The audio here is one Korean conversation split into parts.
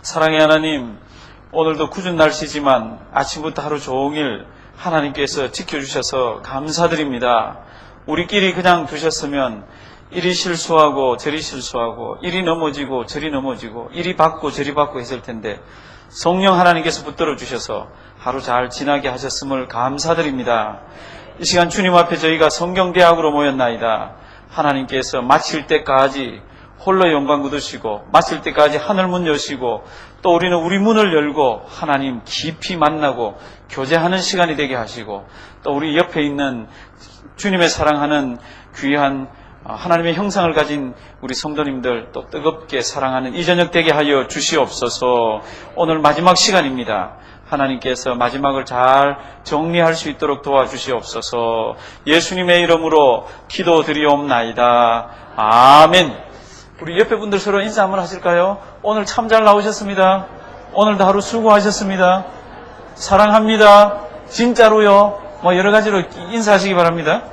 사랑의 하나님, 오늘도 궂은 날씨지만 아침부터 하루 종일 하나님께서 지켜주셔서 감사드립니다. 우리끼리 그냥 두셨으면 이리 실수하고 저리 실수하고 이리 넘어지고 저리 넘어지고 이리 받고 저리 받고 했을 텐데 성령 하나님께서 붙들어 주셔서 하루 잘 지나게 하셨음을 감사드립니다. 이 시간 주님 앞에 저희가 성경대학으로 모였나이다. 하나님께서 마칠 때까지 홀로 영광 거두시고 마칠 때까지 하늘문 여시고 또 우리는 우리 문을 열고 하나님 깊이 만나고 교제하는 시간이 되게 하시고 또 우리 옆에 있는 주님의 사랑하는 귀한 하나님의 형상을 가진 우리 성도님들 또 뜨겁게 사랑하는 이 저녁 되게 하여 주시옵소서. 오늘 마지막 시간입니다. 하나님께서 마지막을 잘 정리할 수 있도록 도와주시옵소서. 예수님의 이름으로 기도드리옵나이다. 아멘. 우리 옆에 분들 서로 인사 한번 하실까요? 오늘 참 잘 나오셨습니다. 오늘도 하루 수고하셨습니다. 사랑합니다. 진짜로요. 여러 가지로 인사하시기 바랍니다.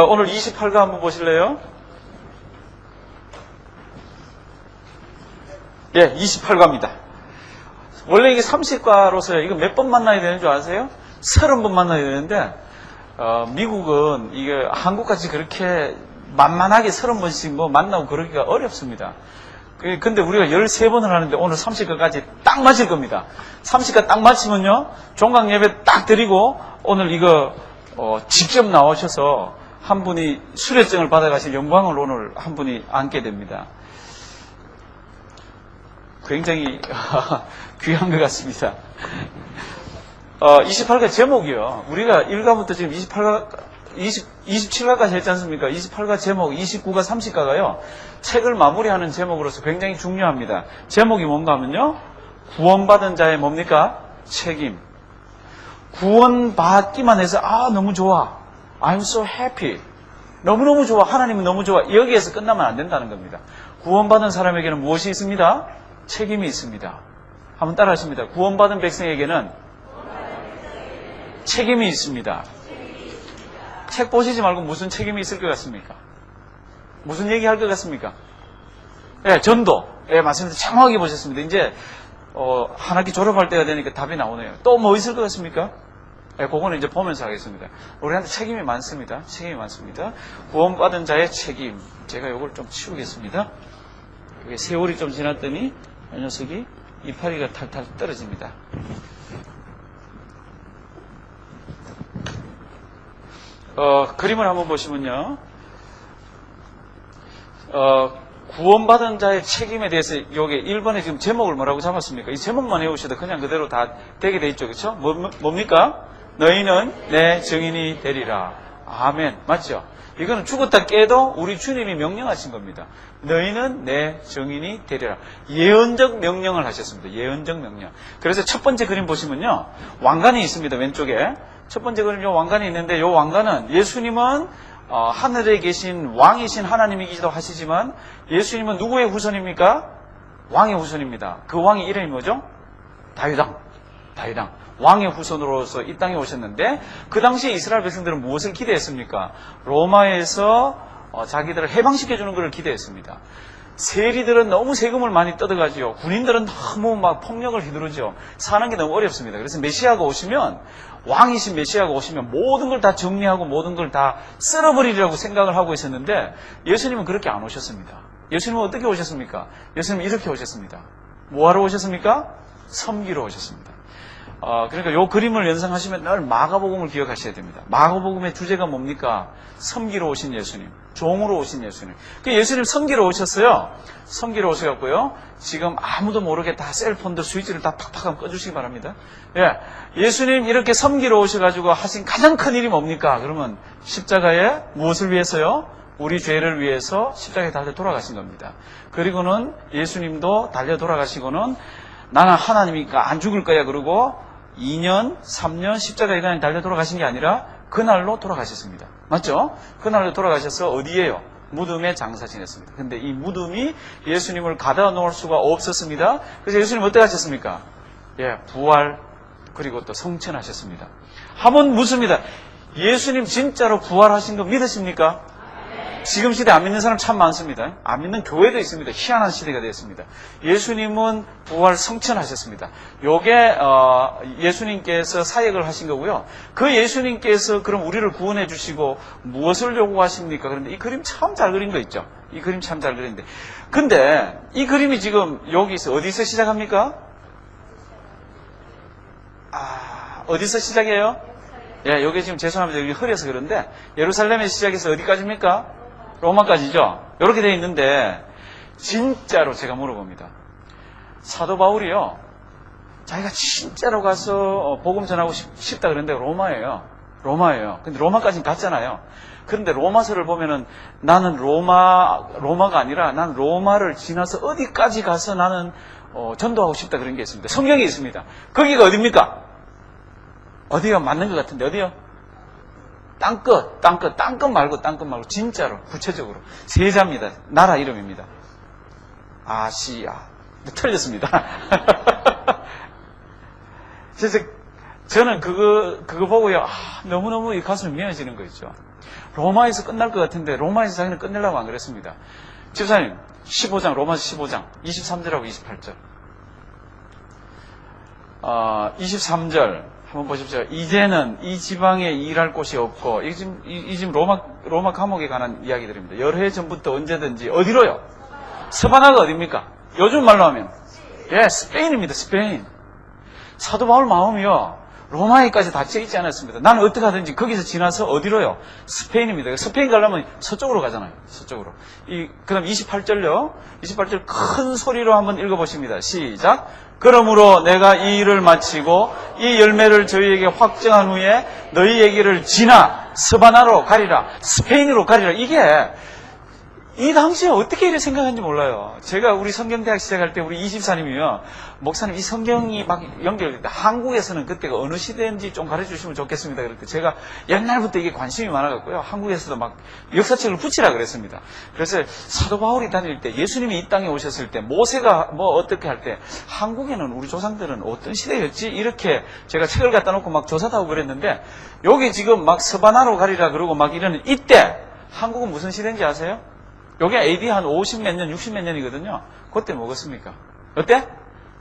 오늘 28가 한번 보실래요? 예, 28과입니다. 원래 이게 30과로서요. 이거 몇 번 만나야 되는 줄 아세요? 30번 만나야 되는데 미국은 이게 한국같이 그렇게 만만하게 30번씩 만나고 그러기가 어렵습니다. 근데 우리가 13번을 하는데 오늘 30과까지 딱 맞을 겁니다. 30과 딱 맞히면요, 종강 예배 딱 드리고 오늘 이거 직접 나오셔서 한 분이 수료증을 받아가실 영광을 오늘 한 분이 안게 됩니다. 굉장히 귀한 것 같습니다. 28과 제목이요. 우리가 1과부터 지금 27과까지 했지 않습니까? 28과 제목, 29과 30과가요. 책을 마무리하는 제목으로서 굉장히 중요합니다. 제목이 뭔가 하면요. 구원받은 자의 뭡니까? 책임. 구원받기만 해서 너무 좋아. I'm so happy. 너무너무 좋아. 하나님은 너무 좋아. 여기에서 끝나면 안 된다는 겁니다. 구원받은 사람에게는 무엇이 있습니다? 책임이 있습니다. 한번 따라 하십니다. 구원받은 백성에게는 책임이 있습니다. 책 보시지 말고 무슨 책임이 있을 것 같습니까? 무슨 얘기할 것 같습니까? 예, 전도. 예, 맞습니다. 정확하게 보셨습니다. 이제 한 학기 졸업할 때가 되니까 답이 나오네요. 또 뭐 있을 것 같습니까? 예, 그거는 이제 보면서 하겠습니다. 우리한테 책임이 많습니다. 책임이 많습니다. 구원받은 자의 책임. 제가 이걸 좀 치우겠습니다. 세월이 좀 지났더니 이 녀석이 이파리가 탈탈 떨어집니다. 그림을 한번 보시면요. 구원받은 자의 책임에 대해서 요게 1번에 지금 제목을 뭐라고 잡았습니까? 이 제목만 외우셔도 그냥 그대로 다 되게 돼 있죠. 그렇죠? 뭡니까? 너희는 내 증인이 되리라. 아멘. 맞죠? 이거는 죽었다 깨도 우리 주님이 명령하신 겁니다. 너희는 내 증인이 되리라. 예언적 명령을 하셨습니다. 예언적 명령. 그래서 첫 번째 그림 보시면요. 왕관이 있습니다. 왼쪽에. 첫 번째 그림 요 왕관이 있는데 요 왕관은 예수님은 하늘에 계신 왕이신 하나님이기도 하시지만 예수님은 누구의 후손입니까? 왕의 후손입니다. 그 왕의 이름이 뭐죠? 다윗왕. 왕의 후손으로서 이 땅에 오셨는데 그 당시에 이스라엘 백성들은 무엇을 기대했습니까? 로마에서 자기들을 해방시켜주는 것을 기대했습니다. 세리들은 너무 세금을 많이 뜯어가지요. 군인들은 너무 막 폭력을 휘두르죠. 사는 게 너무 어렵습니다. 그래서 메시아가 오시면 왕이신 메시아가 오시면 모든 걸 다 정리하고 모든 걸 다 쓸어버리려고 생각을 하고 있었는데 예수님은 그렇게 안 오셨습니다. 예수님은 어떻게 오셨습니까? 예수님은 이렇게 오셨습니다. 뭐하러 오셨습니까? 섬기러 오셨습니다. 그러니까 요 그림을 연상하시면 늘 마가복음을 기억하셔야 됩니다. 마가복음의 주제가 뭡니까? 섬기러 오신 예수님, 종으로 오신 예수님. 그 예수님 섬기러 오셨어요. 섬기러 오셔갖고요. 지금 아무도 모르게 다 셀폰들 스위치를 다 팍팍 한번 꺼주시기 바랍니다. 예, 예수님 이렇게 섬기러 오셔가지고 하신 가장 큰 일이 뭡니까? 그러면 십자가에 무엇을 위해서요? 우리 죄를 위해서 십자가에 달려 돌아가신 겁니다. 그리고는 예수님도 달려 돌아가시고는 나는 하나님이니까 안 죽을 거야 그러고 2년, 3년 십자가에 그냥 달려 돌아가신 게 아니라 그날로 돌아가셨습니다. 맞죠? 그날로 돌아가셔서 어디에요? 무덤에 장사 지냈습니다. 근데 이 무덤이 예수님을 가다 놓을 수가 없었습니다. 그래서 예수님 어떻게 하셨습니까? 예, 부활 그리고 또 성천하셨습니다. 한번 묻습니다. 예수님 진짜로 부활하신 거 믿으십니까? 지금 시대 안 믿는 사람 참 많습니다. 안 믿는 교회도 있습니다. 희한한 시대가 되었습니다. 예수님은 부활 성천하셨습니다. 요게 예수님께서 사역을 하신 거고요. 그 예수님께서 그럼 우리를 구원해 주시고 무엇을 요구하십니까? 그런데 이 그림 참 잘 그린 거 있죠. 이 그림 참 잘 그렸는데, 근데 이 그림이 지금 여기서 어디서 시작합니까? 어디서 시작해요? 예, 여기 지금 죄송합니다. 여기 흐려서 그런데 예루살렘에 시작해서 어디까지입니까? 로마까지죠. 이렇게 되어 있는데, 진짜로 제가 물어봅니다. 사도 바울이요, 자기가 진짜로 가서 복음 전하고 싶다 그랬는데 로마예요. 근데 로마까지는 갔잖아요. 그런데 로마서를 보면은 나는 로마가 아니라 난 로마를 지나서 어디까지 가서 나는 전도하고 싶다 그런 게 있습니다. 성경에 있습니다. 거기가 어디입니까? 어디가 맞는 것 같은데 어디요? 땅끝 말고 진짜로 구체적으로 세자입니다. 나라 이름입니다. 아시아. 틀렸습니다. 그래서 저는 그거 보고요, 너무너무 이 가슴이 미어지는 거 있죠. 로마에서 끝날 것 같은데 로마에서 자기는 끝내려고 안 그랬습니다. 집사님 15장 로마서 15장 23절하고 28절 23절 한번 보십시오. 이제는 이 지방에 일할 곳이 없고, 이 지금 로마 감옥에 관한 이야기들입니다. 여러 해 전부터 언제든지 어디로요? 스바나가 어디입니까? 요즘 말로 하면 스페인입니다. 스페인. 사도 바울 마음이요, 로마에까지 닫혀 있지 않았습니다. 나는 어떻게 하든지 거기서 지나서 어디로요? 스페인입니다. 스페인 가려면 서쪽으로 가잖아요. 서쪽으로. 그 다음 28절요. 28절 큰 소리로 한번 읽어보십니다. 시작. 그러므로 내가 이 일을 마치고 이 열매를 저희에게 확정한 후에 너희에게를 지나 스바나로 가리라. 스페인으로 가리라. 이게 이 당시에 어떻게 이렇게 생각하는지 몰라요. 제가 우리 성경대학 시작할 때 우리 이집사님이요, 목사님 이 성경이 막 연결될 때 한국에서는 그때가 어느 시대인지 좀 가르쳐주시면 좋겠습니다. 그럴 때 제가 옛날부터 이게 관심이 많아갖고요, 한국에서도 막 역사책을 붙이라 그랬습니다. 그래서 사도 바울이 다닐 때, 예수님이 이 땅에 오셨을 때, 모세가 뭐 어떻게 할 때 한국에는 우리 조상들은 어떤 시대였지? 이렇게 제가 책을 갖다 놓고 막 조사도 하고 그랬는데, 여기 지금 막 서바나로 가리라 그러고 막 이러는 이때 한국은 무슨 시대인지 아세요? 여기 AD 한 50 몇 년, 60 몇 년이거든요. 그때 뭐겠습니까? 어때?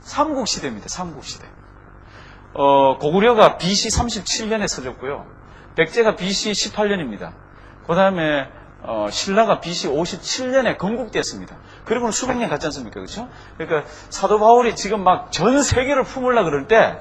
삼국시대입니다. 삼국시대. 고구려가 BC 37년에 서졌고요. 백제가 BC 18년입니다. 그 다음에 신라가 BC 57년에 건국됐습니다. 그리고는 수백 년 갔지 않습니까? 그렇죠? 그러니까 사도 바울이 지금 막 전 세계를 품으려고 그럴 때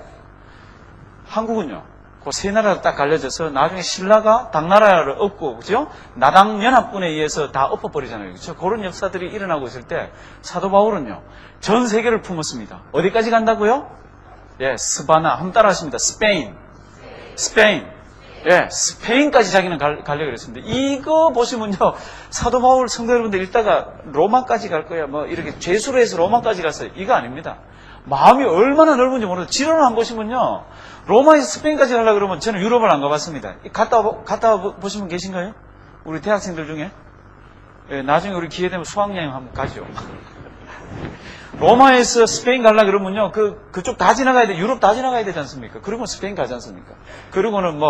한국은요, 그 세 나라가 딱 갈려져서 나중에 신라가 당나라를 엎고, 그죠? 나당 연합군에 의해서 다 엎어버리잖아요. 그렇죠? 그런 역사들이 일어나고 있을 때 사도 바울은요, 전 세계를 품었습니다. 어디까지 간다고요? 스바나. 한번 따라 하십니다. 스페인. 스페인까지 자기는 가려고 그랬습니다. 이거 보시면요, 사도 바울 성도 여러분들 읽다가 로마까지 갈 거야, 뭐 이렇게 죄수로 해서 로마까지 갔어요. 이거 아닙니다. 마음이 얼마나 넓은지 모르겠어요. 지도를 한번 보시면요, 로마에서 스페인까지 가려고 그러면 저는 유럽을 안 가봤습니다. 갔다 보시면 계신가요? 우리 대학생들 중에? 나중에 우리 기회 되면 수학여행 한번 가죠. 로마에서 스페인 가려고 그러면요, 그쪽 다 지나가야 돼. 유럽 다 지나가야 되지 않습니까? 그리고 스페인 가지 않습니까? 그리고는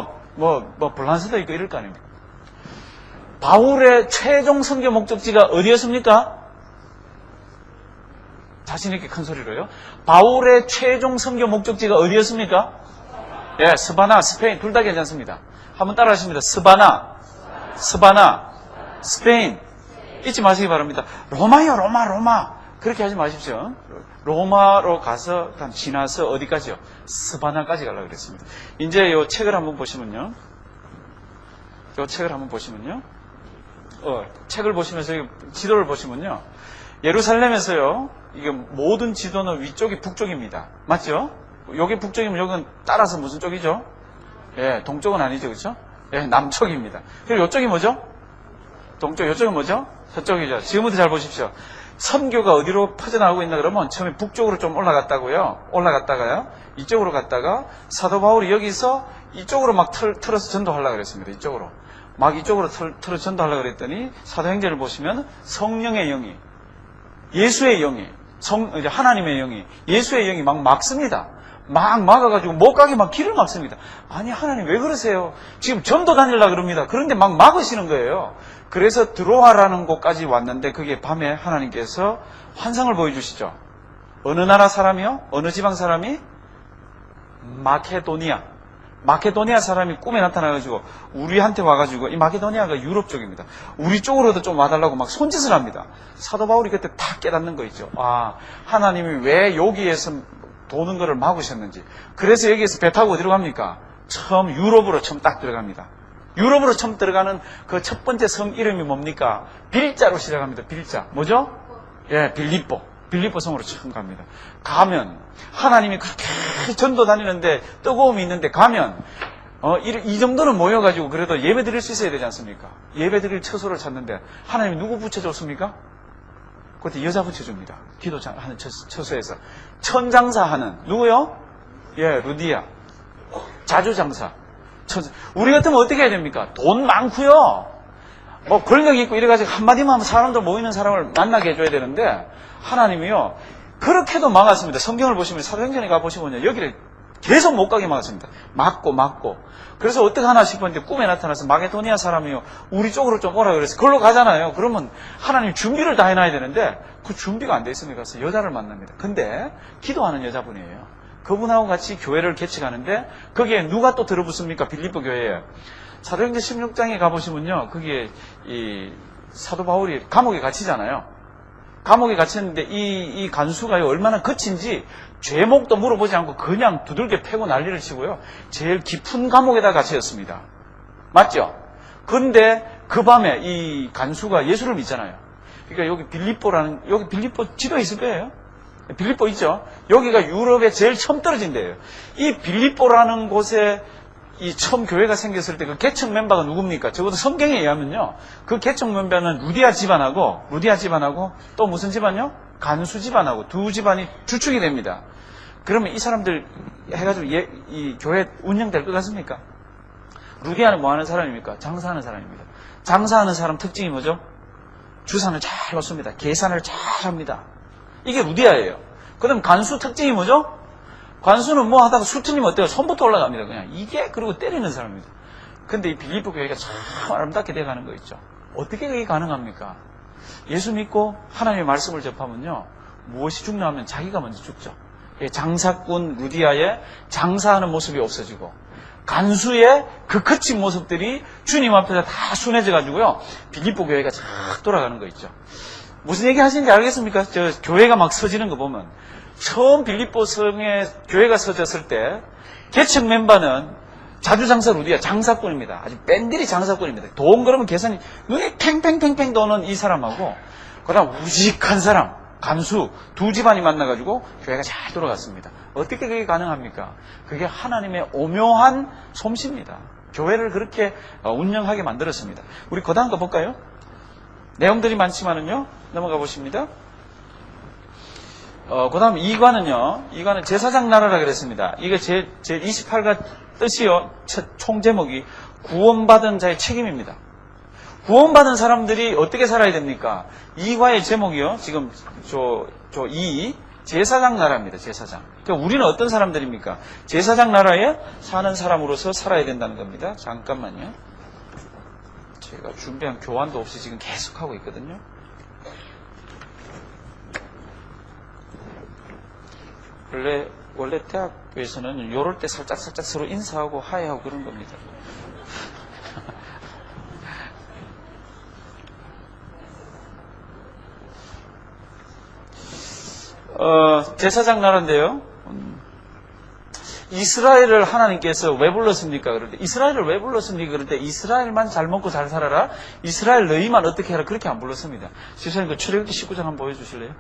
블란스도 있고 이럴 거 아닙니까? 바울의 최종 선교 목적지가 어디였습니까? 자신있게 큰 소리로요. 바울의 최종 선교 목적지가 어디였습니까? 스바나, 스페인. 둘 다 괜찮습니다. 한번 따라 하십니다. 스바나, 스페인. 잊지 마시기 바랍니다. 로마요, 로마. 그렇게 하지 마십시오. 로마로 가서, 지나서 어디까지요? 스바나까지 가려고 그랬습니다. 이제 요 책을 한번 보시면요. 책을 보시면서 지도를 보시면요. 예루살렘에서요, 이게 모든 지도는 위쪽이 북쪽입니다. 맞죠? 여기 북쪽이면 여기는 따라서 무슨 쪽이죠? 동쪽은 아니죠, 그렇죠? 남쪽입니다. 그리고 이쪽이 뭐죠? 동쪽. 이쪽은 뭐죠? 서쪽이죠. 지금부터 잘 보십시오. 선교가 어디로 퍼져나가고 있나 그러면 처음에 북쪽으로 좀 올라갔다가요. 이쪽으로 갔다가 사도 바울이 여기서 이쪽으로 막 틀어서 전도하려고 그랬습니다. 이쪽으로 틀어서 전도하려고 그랬더니 사도행전을 보시면 성령의 영이, 예수의 영이, 하나님의 영이, 예수의 영이 막 막습니다. 막 막아가지고 못 가게 막 길을 막습니다. 아니 하나님 왜 그러세요? 지금 전도 다니려고 그럽니다. 그런데 막 막으시는 거예요. 그래서 드로아라는 곳까지 왔는데 그게 밤에 하나님께서 환상을 보여주시죠. 어느 나라 사람이요? 어느 지방 사람이? 마케도니아 사람이 꿈에 나타나가지고 우리한테 와가지고, 이 마케도니아가 유럽 쪽입니다. 우리 쪽으로도 좀 와달라고 막 손짓을 합니다. 사도 바울이 그때 다 깨닫는 거 있죠. 아, 하나님이 왜 여기에서 도는 거를 막으셨는지. 그래서 여기에서 배 타고 어디로 갑니까? 처음 유럽으로 처음 딱 들어갑니다. 유럽으로 처음 들어가는 그 첫 번째 성 이름이 뭡니까? 빌자로 시작합니다. 빌자. 뭐죠? 예, 빌립보 성으로 처음 갑니다. 가면 하나님이 그렇게 전도 다니는데 뜨거움이 있는데 가면 이 정도는 모여가지고 그래도 예배 드릴 수 있어야 되지 않습니까? 예배 드릴 처소를 찾는데 하나님이 누구 붙여줬습니까? 그때 여자 붙여줍니다. 기도하는 처소에서 천장사하는 누구요? 예, 루디아. 자주장사. 우리 같으면 어떻게 해야 됩니까? 돈 많고요. 뭐 권력이 있고 이래가지고 한마디만 하면 사람들 모이는 사람을 만나게 해줘야 되는데 하나님이요 그렇게도 막았습니다. 성경을 보시면 사도행전에 가보시면요 여기를 계속 못 가게 막았습니다. 막고 그래서 어떻게 하나 싶었는데 꿈에 나타나서 마게도니아 사람이요 우리 쪽으로 좀 오라 그래서 그걸로 가잖아요. 그러면 하나님 준비를 다 해놔야 되는데 그 준비가 안 돼 있으니까 가서 여자를 만납니다. 근데 기도하는 여자분이에요. 그분하고 같이 교회를 개척하는데 거기에 누가 또 들어붙습니까? 빌립보 교회에. 사도행전 16장에 가보시면요 거기에 이 사도 바울이 감옥에 갇히잖아요. 감옥에 갇혔는데 이 간수가 얼마나 거친지 죄목도 물어보지 않고 그냥 두들겨 패고 난리를 치고요. 제일 깊은 감옥에다 갇혀있습니다. 맞죠? 그런데 그 밤에 이 간수가 예수를 믿잖아요. 그러니까 여기 빌립보 지도에 있을 거예요. 빌립보 있죠? 여기가 유럽에 제일 처음 떨어진 데예요. 이 빌립보라는 곳에 이 처음 교회가 생겼을 때 그 개척 멤버가 누굽니까? 적어도 성경에 의하면요. 그 개척 멤버는 루디아 집안하고 또 무슨 집안요? 간수 집안하고 두 집안이 주축이 됩니다. 그러면 이 사람들 해가지고 이 교회 운영될 것 같습니까? 루디아는 뭐 하는 사람입니까? 장사하는 사람입니다. 장사하는 사람 특징이 뭐죠? 주산을 잘 놓습니다. 계산을 잘 합니다. 이게 루디아예요. 그 다음 간수 특징이 뭐죠? 관수는 뭐 하다가 수 틀리면 어때요? 손부터 올라갑니다. 그냥 이게 그리고 때리는 사람입니다. 근데 이 빌립보 교회가 참 아름답게 돼가는 거 있죠. 어떻게 그게 가능합니까? 예수 믿고 하나님의 말씀을 접하면요. 무엇이 죽나하면 자기가 먼저 죽죠. 장사꾼 루디아의 장사하는 모습이 없어지고 간수의 그 거친 모습들이 주님 앞에서 다 순해져가지고요. 빌립보 교회가 쫙 돌아가는 거 있죠. 무슨 얘기 하시는지 알겠습니까? 저 교회가 막 서지는 거 보면 처음 빌립보 성에 교회가 서졌을 때 개척 멤버는 자주장사 루디아 장사꾼입니다. 아주 뺀들이 장사꾼입니다. 돈 그러면 계산이 눈에 팽팽팽팽 도는 이 사람하고 그다음 우직한 사람 간수 두 집안이 만나가지고 교회가 잘 돌아갔습니다. 어떻게 그게 가능합니까? 그게 하나님의 오묘한 솜씨입니다. 교회를 그렇게 운영하게 만들었습니다. 우리 그 다음 거 볼까요? 내용들이 많지만은요 넘어가 보십니다. 그 다음 2관은 제사장 나라라 그랬습니다. 이게 제 28가 뜻이요. 총 제목이 구원받은 자의 책임입니다. 구원받은 사람들이 어떻게 살아야 됩니까? 2과의 제목이요. 지금 제사장 나라입니다. 제사장. 그러니까 우리는 어떤 사람들입니까? 제사장 나라에 사는 사람으로서 살아야 된다는 겁니다. 잠깐만요. 제가 준비한 교환도 없이 지금 계속 하고 있거든요. 원래 대학교에서는 요럴 때 살짝 서로 인사하고 하회하고 그런 겁니다. 제사장 나라인데요. 이스라엘을 하나님께서 왜 불렀습니까? 그럴 때 이스라엘을 왜 불렀습니까? 그럴 때 이스라엘만 잘 먹고 잘 살아라. 이스라엘 너희만 어떻게 해라. 그렇게 안 불렀습니다. 지사님 그 출애굽기 19장 한번 보여주실래요?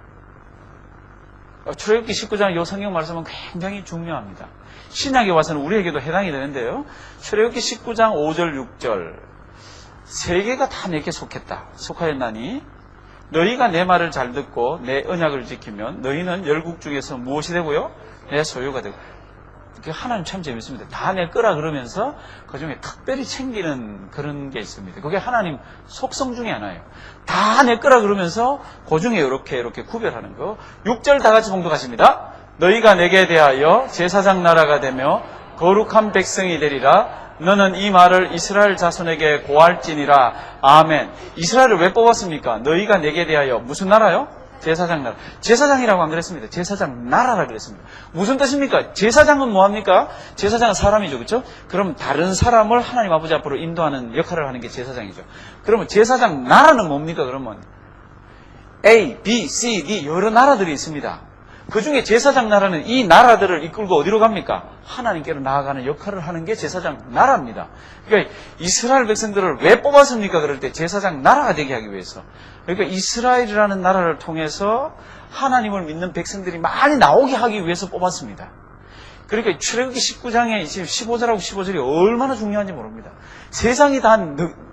출애굽기 19장 이 성경 말씀은 굉장히 중요합니다. 신약에 와서는 우리에게도 해당이 되는데요. 출애굽기 19장 5절 6절 세 개가 다 내게 속하였나니 너희가 내 말을 잘 듣고 내 언약을 지키면 너희는 열국 중에서 무엇이 되고요? 내 소유가 되고. 하나님 참 재밌습니다. 다 내 거라 그러면서 그 중에 특별히 챙기는 그런 게 있습니다. 그게 하나님 속성 중에 하나예요. 다 내 거라 그러면서 그 중에 이렇게 구별하는 거. 6절 다 같이 봉독하십니다. 너희가 내게 대하여 제사장 나라가 되며 거룩한 백성이 되리라. 너는 이 말을 이스라엘 자손에게 고할지니라. 아멘. 이스라엘을 왜 뽑았습니까? 너희가 내게 대하여 무슨 나라요? 제사장 나라. 제사장이라고 안 그랬습니다. 제사장 나라라 그랬습니다. 무슨 뜻입니까? 제사장은 뭐합니까? 제사장은 사람이죠. 그렇죠? 그럼 다른 사람을 하나님 아버지 앞으로 인도하는 역할을 하는 게 제사장이죠. 그러면 제사장 나라는 뭡니까? 그러면 A, B, C, D 여러 나라들이 있습니다. 그 중에 제사장 나라는 이 나라들을 이끌고 어디로 갑니까? 하나님께로 나아가는 역할을 하는 게 제사장 나라입니다. 그러니까 이스라엘 백성들을 왜 뽑았습니까? 그럴 때 제사장 나라가 되게 하기 위해서. 그러니까 이스라엘이라는 나라를 통해서 하나님을 믿는 백성들이 많이 나오게 하기 위해서 뽑았습니다. 그러니까 출애굽기 19장에 지금 15절하고 15절이 얼마나 중요한지 모릅니다. 세상이 다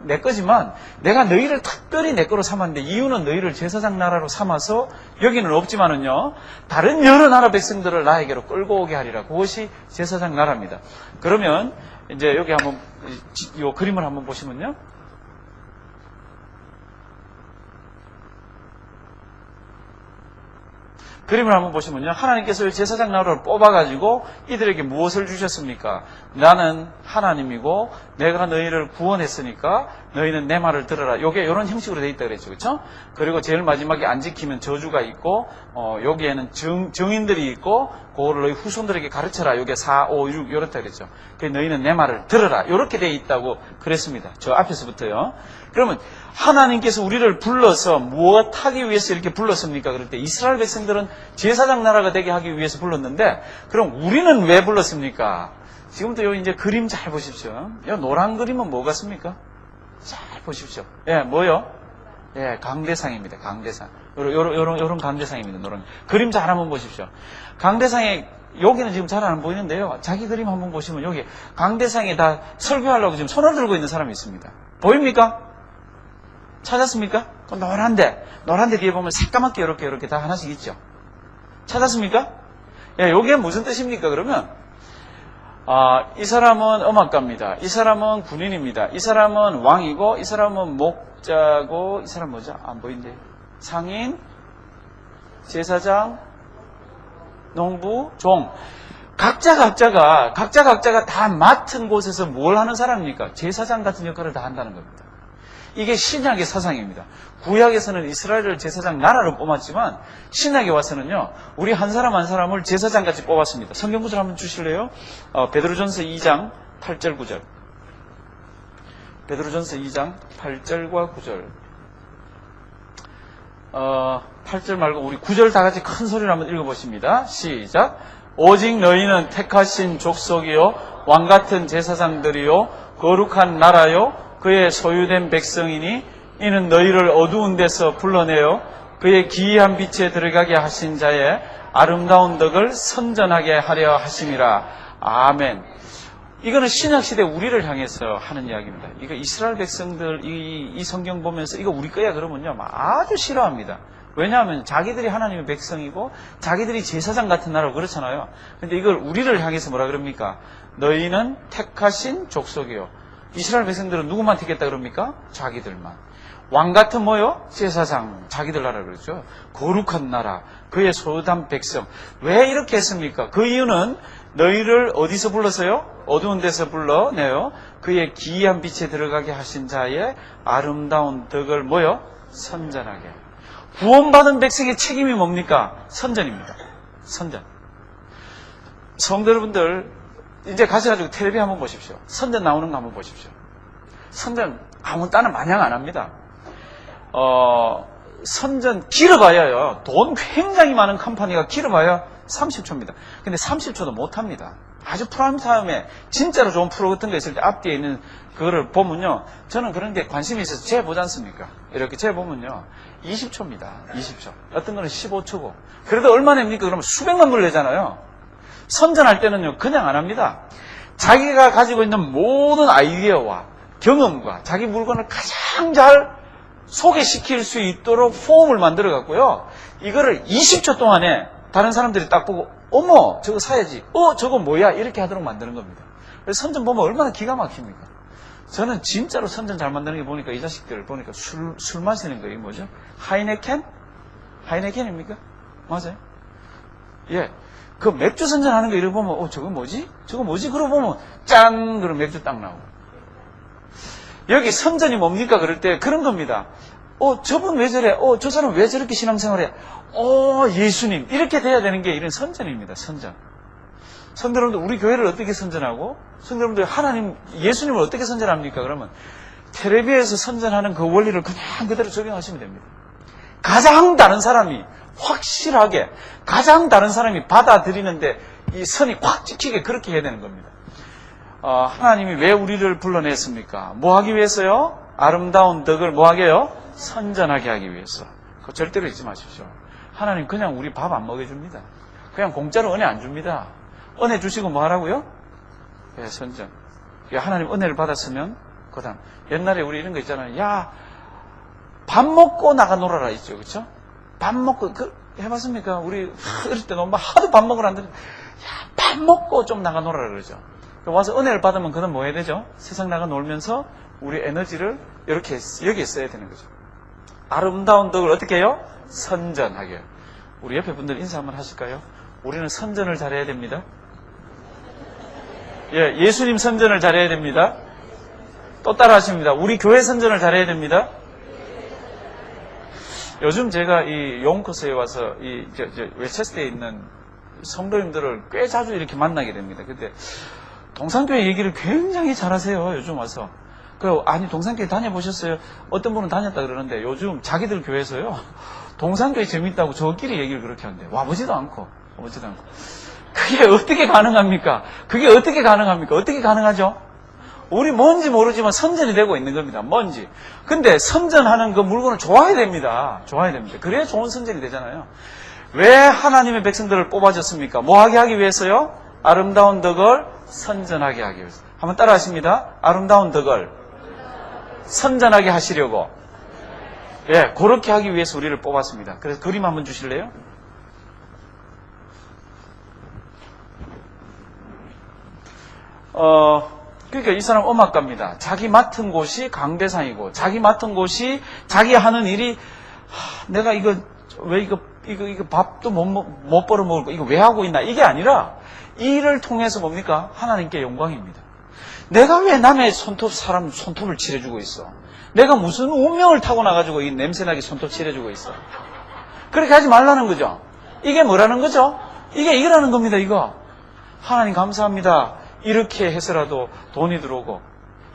내 거지만 내가 너희를 특별히 내 거로 삼았는데 이유는 너희를 제사장 나라로 삼아서 여기는 없지만은요 다른 여러 나라 백성들을 나에게로 끌고 오게 하리라. 그것이 제사장 나라입니다. 그러면 이제 여기 한번 이 그림을 한번 보시면요. 그림을 한번 보시면요. 하나님께서 제사장 나라를 뽑아가지고 이들에게 무엇을 주셨습니까? 나는 하나님이고 내가 너희를 구원했으니까 너희는 내 말을 들어라. 요게 이런 형식으로 되어 있다 그랬죠. 그렇죠? 그리고 제일 마지막에 안 지키면 저주가 있고 여기에는 증인들이 있고 그거를 너희 후손들에게 가르쳐라. 요게 4, 5, 6 이렇다 그랬죠. 그래서 너희는 내 말을 들어라. 이렇게 되어 있다고 그랬습니다. 저 앞에서부터요. 그러면 하나님께서 우리를 불러서 무엇 하기 위해서 이렇게 불렀습니까? 그럴 때 이스라엘 백성들은 제사장 나라가 되게 하기 위해서 불렀는데 그럼 우리는 왜 불렀습니까? 지금부터 여기 이제 그림 잘 보십시오. 이 노란 그림은 뭐 같습니까? 잘 보십시오. 예, 뭐요? 예, 강대상입니다. 강대상. 요런 강대상입니다. 노란. 그림 잘 한번 보십시오. 강대상에 여기는 지금 잘 안 보이는데요. 자기 그림 한번 보시면 여기 강대상에 다 설교하려고 지금 손을 들고 있는 사람이 있습니다. 보입니까? 찾았습니까? 노란데 뒤에 보면 새까맣게 이렇게 다 하나씩 있죠. 찾았습니까? 예, 요게 무슨 뜻입니까? 그러면 이 사람은 음악가입니다. 이 사람은 군인입니다. 이 사람은 왕이고 이 사람은 목자고 이 사람 뭐죠? 안 보이는데. 상인, 제사장, 농부, 종. 각자가 다 맡은 곳에서 뭘 하는 사람입니까? 제사장 같은 역할을 다 한다는 겁니다. 이게 신약의 사상입니다. 구약에서는 이스라엘을 제사장 나라로 뽑았지만 신약에 와서는요. 우리 한 사람 한 사람을 제사장같이 뽑았습니다. 성경 구절 한번 주실래요? 베드로전서 2장 8절 9절. 베드로전서 2장 8절과 9절. 8절 말고 우리 9절 다 같이 큰 소리로 한번 읽어보십니다. 시작. 오직 너희는 택하신 족속이요 왕같은 제사장들이요 거룩한 나라요 그의 소유된 백성이니 이는 너희를 어두운 데서 불러내어 그의 기이한 빛에 들어가게 하신 자의 아름다운 덕을 선전하게 하려 하심이라. 아멘. 이거는 신약시대 우리를 향해서 하는 이야기입니다. 이거 이스라엘 백성들 이 성경 보면서 이거 우리 거야 그러면요 아주 싫어합니다. 왜냐하면 자기들이 하나님의 백성이고 자기들이 제사장 같은 나라고 그렇잖아요. 근데 이걸 우리를 향해서 뭐라 그럽니까? 너희는 택하신 족속이요. 이스라엘 백성들은 누구만 택했다 그럽니까? 자기들만. 왕 같은 뭐요? 제사장. 자기들 나라 그러죠. 거룩한 나라. 그의 소유한 백성. 왜 이렇게 했습니까? 그 이유는 너희를 어디서 불러서요? 어두운 데서 불러내요. 그의 기이한 빛에 들어가게 하신 자의 아름다운 덕을 뭐요? 선전하게. 구원받은 백성의 책임이 뭡니까? 선전입니다. 선전. 성도 여러분들 이제 가셔가지고 텔레비 한번 보십시오. 선전 나오는 거 한번 보십시오. 선전 아무 따는 마냥 안 합니다. 선전 길어봐야요. 돈 굉장히 많은 컴퍼니가 길어봐야 30초입니다. 근데 30초도 못합니다. 아주 프라임 타임에 진짜로 좋은 프로 같은 거 있을 때 앞뒤에 있는 그거를 보면요. 저는 그런 게 관심이 있어서 재보지 않습니까? 이렇게 재보면요. 20초입니다. 20초. 어떤 거는 15초고. 그래도 얼마 냅니까? 그러면 수백만 불 내잖아요. 선전할 때는요. 그냥 안 합니다. 자기가 가지고 있는 모든 아이디어와 경험과 자기 물건을 가장 잘 소개시킬 수 있도록 폼을 만들어 갖고요. 이거를 20초 동안에 다른 사람들이 딱 보고 어머 저거 사야지. 저거 뭐야 이렇게 하도록 만드는 겁니다. 그래서 선전 보면 얼마나 기가 막힙니까? 저는 진짜로 선전 잘 만드는 게 보니까 이 자식들 보니까 술 마시는 거예요. 뭐죠? 하이네켄? 하이네켄입니까? 맞아요. 예. 그 맥주 선전하는 거 이러고 보면, 저거 뭐지? 저거 뭐지? 그러고 보면, 짠! 그럼 맥주 딱 나오고. 여기 선전이 뭡니까? 그럴 때 그런 겁니다. 저분 왜 저래? 저 사람 왜 저렇게 신앙생활해? 예수님. 이렇게 돼야 되는 게 이런 선전입니다. 선전. 성도 여러분들, 우리 교회를 어떻게 선전하고, 성도 여러분들, 하나님, 예수님을 어떻게 선전합니까? 그러면, 텔레비에서 선전하는 그 원리를 그냥 그대로 적용하시면 됩니다. 가장 다른 사람이 확실하게, 가장 다른 사람이 받아들이는데, 이 선이 확 찍히게 그렇게 해야 되는 겁니다. 하나님이 왜 우리를 불러냈습니까? 뭐 하기 위해서요? 아름다운 덕을 뭐 하게요? 선전하게 하기 위해서. 그거 절대로 잊지 마십시오. 하나님 그냥 우리 밥 안 먹여줍니다. 그냥 공짜로 은혜 안 줍니다. 은혜 주시고 뭐 하라고요? 예, 선전. 하나님 은혜를 받았으면, 그 다음, 옛날에 우리 이런 거 있잖아요. 야, 밥 먹고 나가 놀아라 있죠. 그쵸? 밥 먹고, 해봤습니까? 우리, 어릴 때 너무 하도 밥 먹으러 안 되는, 야, 밥 먹고 좀 나가 놀아라 그러죠. 와서 은혜를 받으면 그는 뭐 해야 되죠? 세상 나가 놀면서 우리 에너지를 이렇게, 여기에 써야 되는 거죠. 아름다운 덕을 어떻게 해요? 선전하게. 우리 옆에 분들 인사 한번 하실까요? 우리는 선전을 잘해야 됩니다. 예, 예수님 선전을 잘해야 됩니다. 또 따라 하십니다. 우리 교회 선전을 잘해야 됩니다. 요즘 제가 이 용코스에 와서 웨체스트에 있는 성도님들을 꽤 자주 이렇게 만나게 됩니다. 근데 동산교회 얘기를 굉장히 잘하세요. 요즘 와서. 아니 동산교회 다녀보셨어요? 어떤 분은 다녔다 그러는데 요즘 자기들 교회에서요. 동산교회 재밌다고 저끼리 얘기를 그렇게 하는데 와보지도 않고. 그게 어떻게 가능합니까? 어떻게 가능하죠? 우리 뭔지 모르지만 선전이 되고 있는 겁니다. 뭔지. 근데 선전하는 그 물건을 좋아야 됩니다. 그래야 좋은 선전이 되잖아요. 왜 하나님의 백성들을 뽑아줬습니까? 뭐 하게 하기 위해서요? 아름다운 덕을 선전하게 하기 위해서. 한번 따라 하십니다. 아름다운 덕을 선전하게 하시려고. 예, 그렇게 하기 위해서 우리를 뽑았습니다. 그래서 그림 한번 주실래요? 그러니까 이 사람 음악가입니다. 자기 맡은 곳이 강대상이고, 자기 맡은 곳이 자기 하는 일이, 내가 왜 밥도 못 벌어 먹을 거, 이거 왜 하고 있나? 이게 아니라, 이 일을 통해서 뭡니까? 하나님께 영광입니다. 내가 왜 남의 사람 손톱을 칠해주고 있어? 내가 무슨 운명을 타고나가지고 이 냄새나게 손톱 칠해주고 있어? 그렇게 하지 말라는 거죠. 이게 뭐라는 거죠? 이거라는 겁니다, 이거. 하나님 감사합니다. 이렇게 해서라도 돈이 들어오고,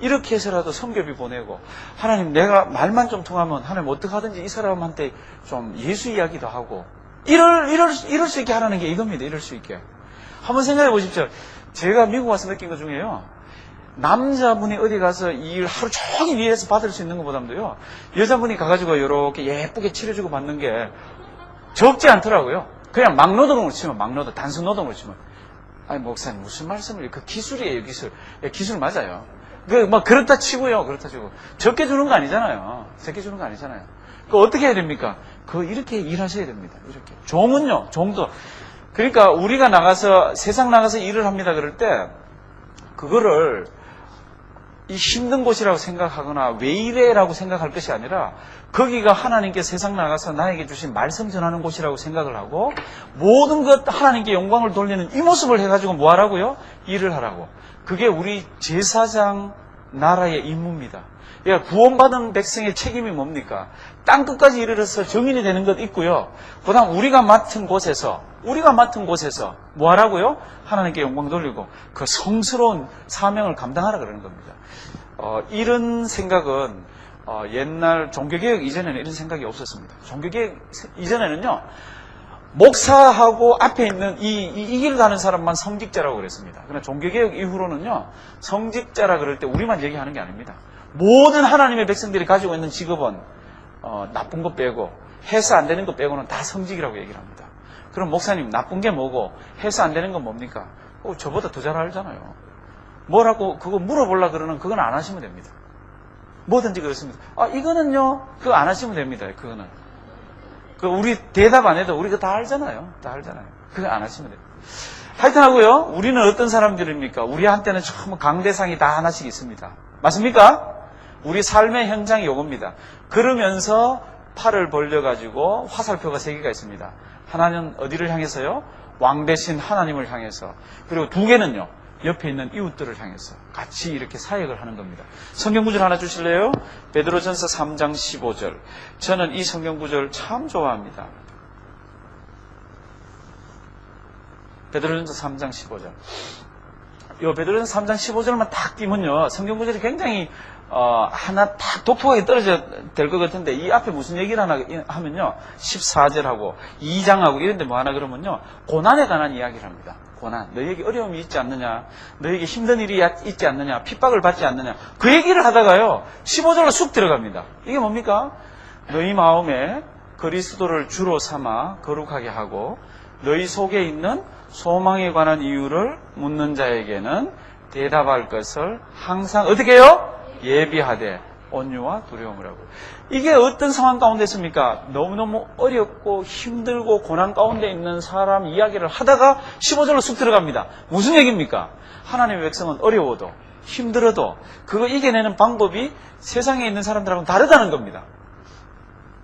이렇게 해서라도 성교비 보내고, 하나님 내가 말만 좀 통하면 하나님 어떻게 하든지 이 사람한테 좀 예수 이야기도 하고, 이럴 수 있게 하라는 게 이겁니다. 이럴 수 있게. 한번 생각해 보십시오. 제가 미국 와서 느낀 것 중에요. 남자분이 어디 가서 이 일 하루 종일 일해서 받을 수 있는 것보다도요. 여자분이 가가지고 이렇게 예쁘게 칠해주고 받는 게 적지 않더라고요. 그냥 막노동으로 치면 단순 노동으로 치면. 아니 목사님 무슨 말씀을 그 기술이에요 기술. 예, 기술 맞아요. 그렇다 치고요. 적게 주는 거 아니잖아요. 어떻게 해야 됩니까? 이렇게 일하셔야 됩니다. 이렇게. 종도. 그러니까 우리가 세상 나가서 일을 합니다. 그럴 때, 그거를 이 힘든 곳이라고 생각하거나 왜 이래라고 생각할 것이 아니라 거기가 하나님께 세상 나가서 나에게 주신 말씀 전하는 곳이라고 생각을 하고 모든 것 하나님께 영광을 돌리는 이 모습을 해가지고 뭐 하라고요? 일을 하라고. 그게 우리 제사장 나라의 임무입니다. 그러니까 구원받은 백성의 책임이 뭡니까? 땅끝까지 이르러서 정인이 되는 것 있고요. 그 다음 우리가 맡은 곳에서 뭐 하라고요? 하나님께 영광 돌리고 그 성스러운 사명을 감당하라 그러는 겁니다. 이런 생각은 옛날 종교개혁 이전에는 이런 생각이 없었습니다. 종교개혁 이전에는요. 목사하고 앞에 있는 이 길을 가는 사람만 성직자라고 그랬습니다. 그러나 종교개혁 이후로는요. 성직자라 그럴 때 우리만 얘기하는 게 아닙니다. 모든 하나님의 백성들이 가지고 있는 직업은 나쁜 거 빼고 해서 안 되는 거 빼고는 다 성직이라고 얘기를 합니다. 그럼 목사님 나쁜 게 뭐고 해서 안 되는 건 뭡니까? 저보다 더 잘 알잖아요. 뭐라고 그거 물어보려고 그러는 그건 안 하시면 됩니다. 뭐든지 그렇습니다. 이거는요. 그거 안 하시면 됩니다. 그거는. 우리 대답 안 해도 우리가 다 알잖아요. 그거 안 하시면 됩니다. 하여튼 하고요. 우리는 어떤 사람들입니까? 우리한테는 참 강대상이 다 하나씩 있습니다. 맞습니까? 우리 삶의 현장이 요겁니다. 그러면서 팔을 벌려가지고 화살표가 3개가 있습니다. 하나는 어디를 향해서요? 왕 대신 하나님을 향해서, 그리고 두 개는요, 옆에 있는 이웃들을 향해서 같이 이렇게 사역을 하는 겁니다. 성경 구절 하나 주실래요? 베드로전서 3장 15절. 저는 이 성경 구절 참 좋아합니다. 베드로전서 3장 15절. 요 베드로전서 3장 15절만 딱 띄면요, 성경 구절이 굉장히 하나 딱 독특하게 떨어져 될 것 같은데, 이 앞에 무슨 얘기를 하나 하면요, 14절하고 2장하고 이런 데 뭐 하나 그러면요, 고난에 관한 이야기를 합니다. 고난. 너희에게 어려움이 있지 않느냐, 너희에게 힘든 일이 있지 않느냐, 핍박을 받지 않느냐, 그 얘기를 하다가요, 15절로 쑥 들어갑니다. 이게 뭡니까? 너희 마음에 그리스도를 주로 삼아 거룩하게 하고 너희 속에 있는 소망에 관한 이유를 묻는 자에게는 대답할 것을 항상 어떻게 해요? 예비하되 온유와 두려움을 하고. 이게 어떤 상황 가운데 있습니까? 너무너무 어렵고 힘들고 고난 가운데 있는 사람 이야기를 하다가 15절로 쑥 들어갑니다. 무슨 얘기입니까? 하나님의 백성은 어려워도 힘들어도 그거 이겨내는 방법이 세상에 있는 사람들하고는 다르다는 겁니다.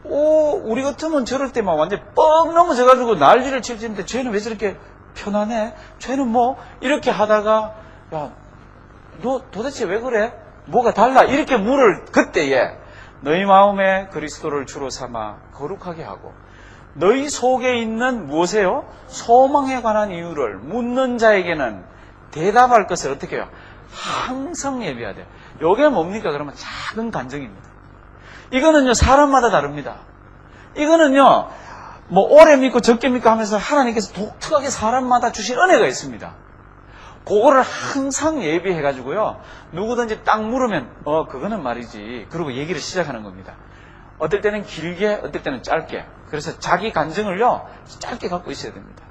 우리 같으면 저럴 때 막 완전 뻥 넘어져가지고 난리를 칠 텐데, 쟤는 왜 저렇게 편안해? 쟤는 뭐 이렇게 하다가, 야, 너 도대체 왜 그래? 뭐가 달라? 이렇게 물을 그때에 너희 마음에 그리스도를 주로 삼아 거룩하게 하고 너희 속에 있는 무엇이에요? 소망에 관한 이유를 묻는 자에게는 대답할 것을 어떻게 해요? 항상 예비하되. 이게 뭡니까? 그러면 작은 간증입니다. 이거는요, 사람마다 다릅니다. 이거는요, 뭐 오래 믿고 적게 믿고 하면서 하나님께서 독특하게 사람마다 주신 은혜가 있습니다. 그거를 항상 예비해가지고요, 누구든지 딱 물으면 그거는 말이지, 그러고 얘기를 시작하는 겁니다. 어떨 때는 길게, 어떨 때는 짧게. 그래서 자기 간증을요, 짧게 갖고 있어야 됩니다.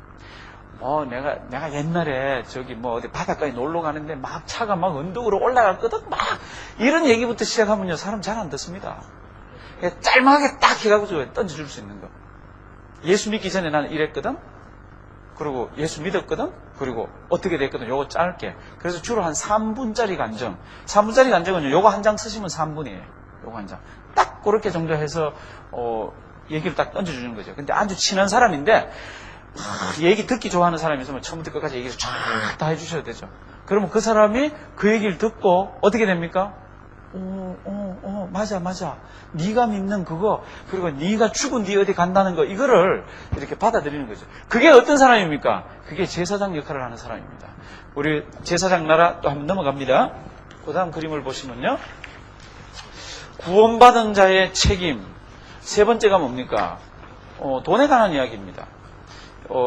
내가 옛날에 어디 바닷가에 놀러 가는데 막 차가 막 언덕으로 올라갔거든, 막 이런 얘기부터 시작하면요, 사람 잘 안 듣습니다. 짤막하게 딱 해가지고 던져줄 수 있는 거. 예수 믿기 전에 나는 이랬거든, 그리고 예수 믿었거든, 그리고 어떻게 됐거든, 요거 짧게. 그래서 주로 한 3분짜리 간증. 3분짜리 간증은요, 요거 한 장 쓰시면 3분이에요. 요거 한 장. 딱 그렇게 정도 해서, 얘기를 딱 던져주는 거죠. 근데 아주 친한 사람인데, 얘기 듣기 좋아하는 사람이 있으면 처음부터 끝까지 얘기를 쫙 다 해주셔야 되죠. 그러면 그 사람이 그 얘기를 듣고 어떻게 됩니까? 맞아. 네가 믿는 그거, 그리고 네가 죽은 뒤 어디 간다는 거, 이거를 이렇게 받아들이는 거죠. 그게 어떤 사람입니까? 그게 제사장 역할을 하는 사람입니다. 우리 제사장 나라 또 한번 넘어갑니다. 그 다음 그림을 보시면요, 구원받은 자의 책임. 세 번째가 뭡니까? 돈에 관한 이야기입니다.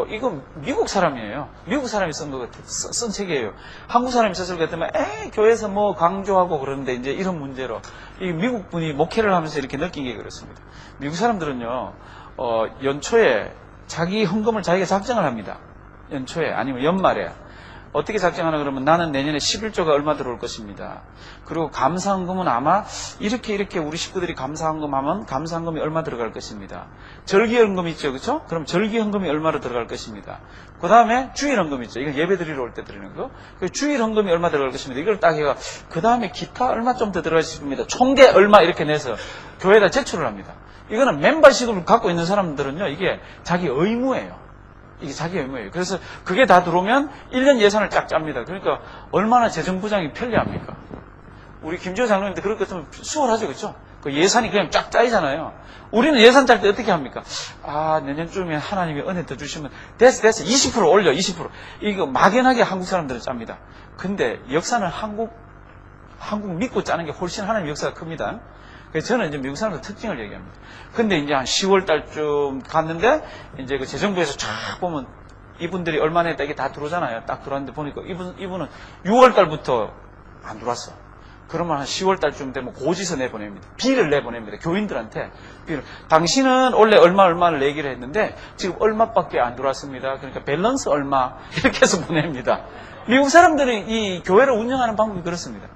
이건 미국 사람이에요. 미국 사람이 쓴 책이에요. 한국 사람이 썼을 것 같으면, 교회에서 뭐 강조하고 그러는데, 이제 이런 문제로. 이 미국 분이 목회를 하면서 이렇게 느낀 게 그렇습니다. 미국 사람들은요, 연초에 자기 헌금을 자기가 작정을 합니다. 연초에, 아니면 연말에. 어떻게 작정하나 그러면 나는 내년에 11조가 얼마 들어올 것입니다. 그리고 감사헌금은 아마 이렇게 우리 식구들이 감사헌금 하면 감사헌금이 얼마 들어갈 것입니다. 절기헌금 있죠, 그렇죠? 그럼 절기헌금이 얼마로 들어갈 것입니다. 그 다음에 주일헌금 있죠. 이건 예배 드리러 올 때 드리는 거. 그 주일헌금이 얼마 들어갈 것입니다. 이걸 딱 해가 그 다음에 기타 얼마 좀 더 들어갈 것입니다. 총계 얼마 이렇게 내서 교회에다 제출을 합니다. 이거는 멤버십을 갖고 있는 사람들은요, 이게 자기 의무예요. 이게 자기 의무예요. 그래서 그게 다 들어오면 1년 예산을 쫙 짭니다. 그러니까 얼마나 재정부장이 편리합니까? 우리 김지호 장로님도 그럴 것 같으면 수월하죠, 그렇죠? 그 예산이 그냥 쫙 짜이잖아요. 우리는 예산 짤 때 어떻게 합니까? 내년쯤에 하나님이 은혜 더 주시면 됐어 20% 올려, 20%. 이거 막연하게 한국 사람들은 짭니다. 근데 역사는 한국 믿고 짜는 게 훨씬 하나님 역사가 큽니다. 그래서 저는 이제 미국 사람들 특징을 얘기합니다. 근데 이제 한 10월 달쯤 갔는데, 이제 그 재정부에서 쫙 보면 이분들이 얼마 냈다 이게 다 들어오잖아요. 딱 들어왔는데 보니까 이분은 6월 달부터 안 들어왔어. 그러면 한 10월 달쯤 되면 고지서 내보냅니다. 비를 내보냅니다. 교인들한테. 비를. 당신은 원래 얼마를 내기로 했는데 지금 얼마밖에 안 들어왔습니다. 그러니까 밸런스 얼마 이렇게 해서 보냅니다. 미국 사람들이 이 교회를 운영하는 방법이 그렇습니다.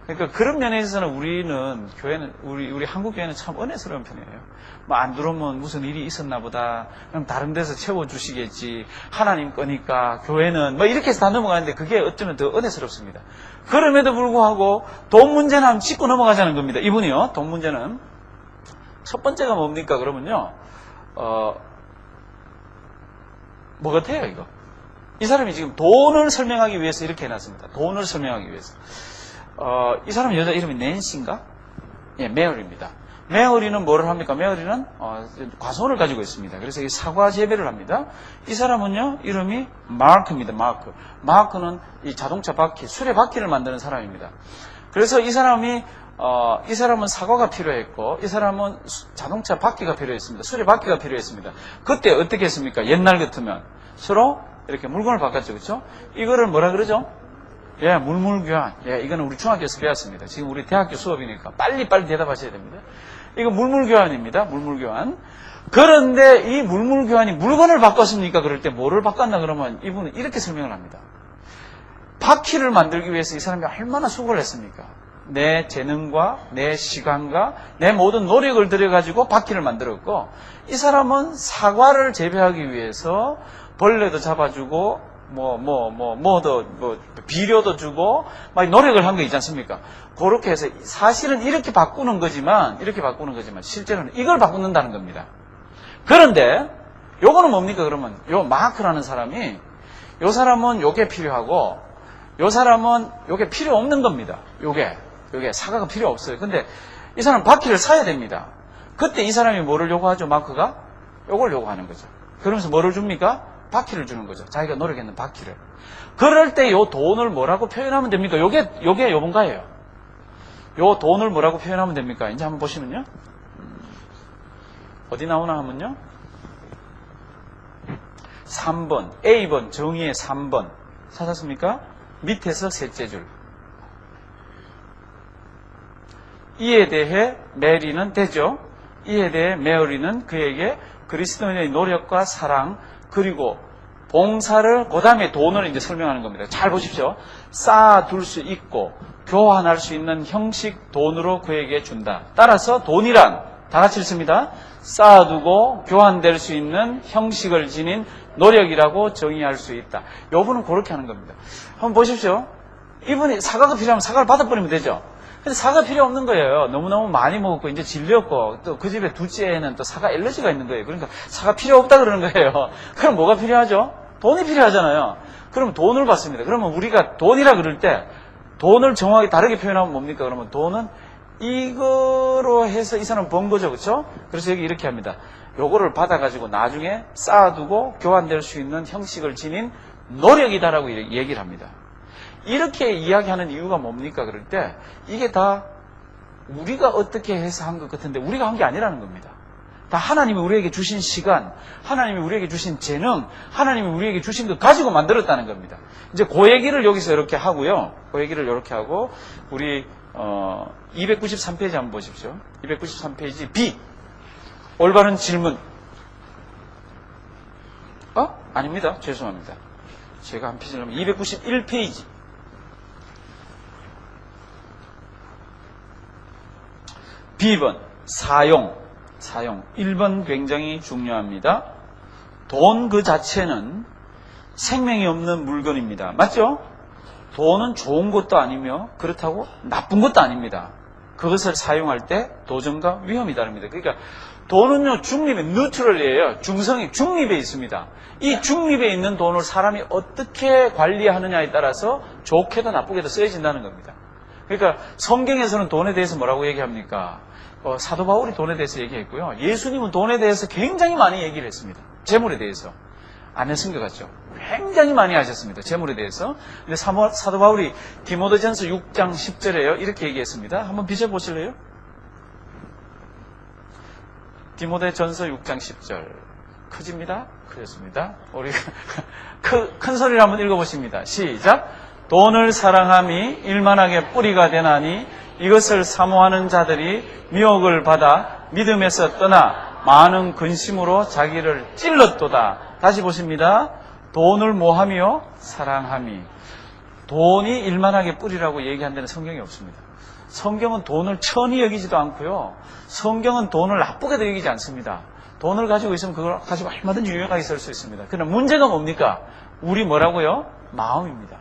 그러니까 그런 면에서는 우리 한국 교회는 참 은혜스러운 편이에요. 뭐 안 들어오면 무슨 일이 있었나 보다. 그럼 다른 데서 채워주시겠지. 하나님 거니까 교회는 뭐 이렇게 해서 다 넘어가는데 그게 어쩌면 더 은혜스럽습니다. 그럼에도 불구하고 돈 문제는 한번 짚고 넘어가자는 겁니다. 이분이요. 돈 문제는. 첫 번째가 뭡니까? 그러면요. 뭐 같아요, 이거? 이 사람이 지금 돈을 설명하기 위해서 이렇게 해놨습니다. 돈을 설명하기 위해서. 이 사람 여자 이름이 낸시인가? 예, 메어리입니다. 메어리는 뭐를 합니까? 메어리는 과손을 가지고 있습니다. 그래서 이 사과 재배를 합니다. 이 사람은요, 이름이 마크입니다. 마크. 마크는 이 자동차 바퀴, 수레 바퀴를 만드는 사람입니다. 그래서 이 사람은 사과가 필요했고, 이 사람은 자동차 바퀴가 필요했습니다. 수레 바퀴가 필요했습니다. 그때 어떻게 했습니까? 옛날 같으면 서로 이렇게 물건을 바꿨죠, 그렇죠? 이거를 뭐라 그러죠? 예, 물물교환. 예, 이거는 우리 중학교에서 배웠습니다. 지금 우리 대학교 수업이니까 빨리 대답하셔야 됩니다. 이거 물물교환입니다. 물물교환. 그런데 이 물물교환이 물건을 바꿨습니까? 그럴 때 뭐를 바꿨나 그러면 이분은 이렇게 설명을 합니다. 바퀴를 만들기 위해서 이 사람이 얼마나 수고를 했습니까? 내 재능과 내 시간과 내 모든 노력을 들여가지고 바퀴를 만들었고, 이 사람은 사과를 재배하기 위해서 벌레도 잡아주고 비료도 주고 막 노력을 한 거 있지 않습니까? 그렇게 해서 사실은 이렇게 바꾸는 거지만 실제로는 이걸 바꾼다는 겁니다. 그런데 요거는 뭡니까? 그러면 요 마크라는 사람이, 요 사람은 요게 필요하고 요 사람은 요게 필요 없는 겁니다. 요게 사과가 필요 없어요. 근데 이 사람은 바퀴를 사야 됩니다. 그때 이 사람이 뭐를 요구하죠? 마크가 요걸 요구하는 거죠. 그러면서 뭐를 줍니까? 바퀴를 주는 거죠. 자기가 노력했는 바퀴를. 그럴 때 요 돈을 뭐라고 표현하면 됩니까? 요게 요건가예요. 요 돈을 뭐라고 표현하면 됩니까? 이제 한번 보시면요. 어디 나오나 하면요. 3번, A번, 정의의 3번. 찾았습니까? 밑에서 셋째 줄. 이에 대해 메리는 되죠. 이에 대해 메어리는 그에게 그리스도인의 노력과 사랑, 그리고 봉사를, 그 다음에 돈을 이제 설명하는 겁니다. 잘 보십시오. 쌓아둘 수 있고 교환할 수 있는 형식 돈으로 그에게 준다. 따라서 돈이란 다 같이 읽습니다. 쌓아두고 교환될 수 있는 형식을 지닌 노력이라고 정의할 수 있다. 이분은 그렇게 하는 겁니다. 한번 보십시오. 이분이 사과가 필요하면 사과를 받아버리면 되죠. 근데 사과 필요 없는 거예요. 너무너무 많이 먹었고 이제 질렸고 또 그 집에 둘째 애는 또 사과 알러지가 있는 거예요. 그러니까 사과 필요 없다 그러는 거예요. 그럼 뭐가 필요하죠? 돈이 필요하잖아요. 그러면 돈을 받습니다. 그러면 우리가 돈이라 그럴 때 돈을 정확히 다르게 표현하면 뭡니까? 그러면 돈은 이거로 해서 이 사람 번 거죠. 그렇죠? 그래서 여기 이렇게 합니다. 요거를 받아가지고 나중에 쌓아두고 교환될 수 있는 형식을 지닌 노력이다라고 얘기를 합니다. 이렇게 이야기하는 이유가 뭡니까? 그럴 때 이게 다 우리가 어떻게 해서 한 것 같은데 우리가 한 게 아니라는 겁니다. 다 하나님이 우리에게 주신 시간, 하나님이 우리에게 주신 재능, 하나님이 우리에게 주신 것 가지고 만들었다는 겁니다. 이제 그 얘기를 여기서 이렇게 하고요. 그 얘기를 이렇게 하고 우리 293페이지 한번 보십시오. 293페이지 B. 올바른 질문. 아닙니다. 죄송합니다. 제가 한 페이지를 하면 291페이지. B번 사용. 1번 굉장히 중요합니다. 돈 그 자체는 생명이 없는 물건입니다. 맞죠? 돈은 좋은 것도 아니며 그렇다고 나쁜 것도 아닙니다. 그것을 사용할 때 도전과 위험이 다릅니다. 그러니까 돈은요, 중립에, 뉴트럴이에요. 중립에 있습니다. 이 중립에 있는 돈을 사람이 어떻게 관리하느냐에 따라서 좋게도 나쁘게도 쓰여진다는 겁니다. 그러니까 성경에서는 돈에 대해서 뭐라고 얘기합니까? 사도 바울이 돈에 대해서 얘기했고요. 예수님은 돈에 대해서 굉장히 많이 얘기를 했습니다. 재물에 대해서. 안 했은 것 같죠? 굉장히 많이 하셨습니다. 재물에 대해서. 근데 사도 바울이 디모데전서 6장 10절에요. 이렇게 얘기했습니다. 한번 비춰보실래요? 디모데전서 6장 10절. 크집니다. 크셨습니다. 우리 큰 소리로 한번 읽어보십니다. 시작. 돈을 사랑함이 일만하게 뿌리가 되나니 이것을 사모하는 자들이 미혹을 받아 믿음에서 떠나 많은 근심으로 자기를 찔렀도다. 다시 보십니다. 돈을 뭐하며? 사랑함이. 돈이 일만하게 뿌리라고 얘기한다는 성경이 없습니다. 성경은 돈을 천히 여기지도 않고요. 성경은 돈을 나쁘게도 여기지 않습니다. 돈을 가지고 있으면 그걸 가지고 얼마든지 유용하게 쓸 수 있습니다. 그러나 문제가 뭡니까? 우리 뭐라고요? 마음입니다.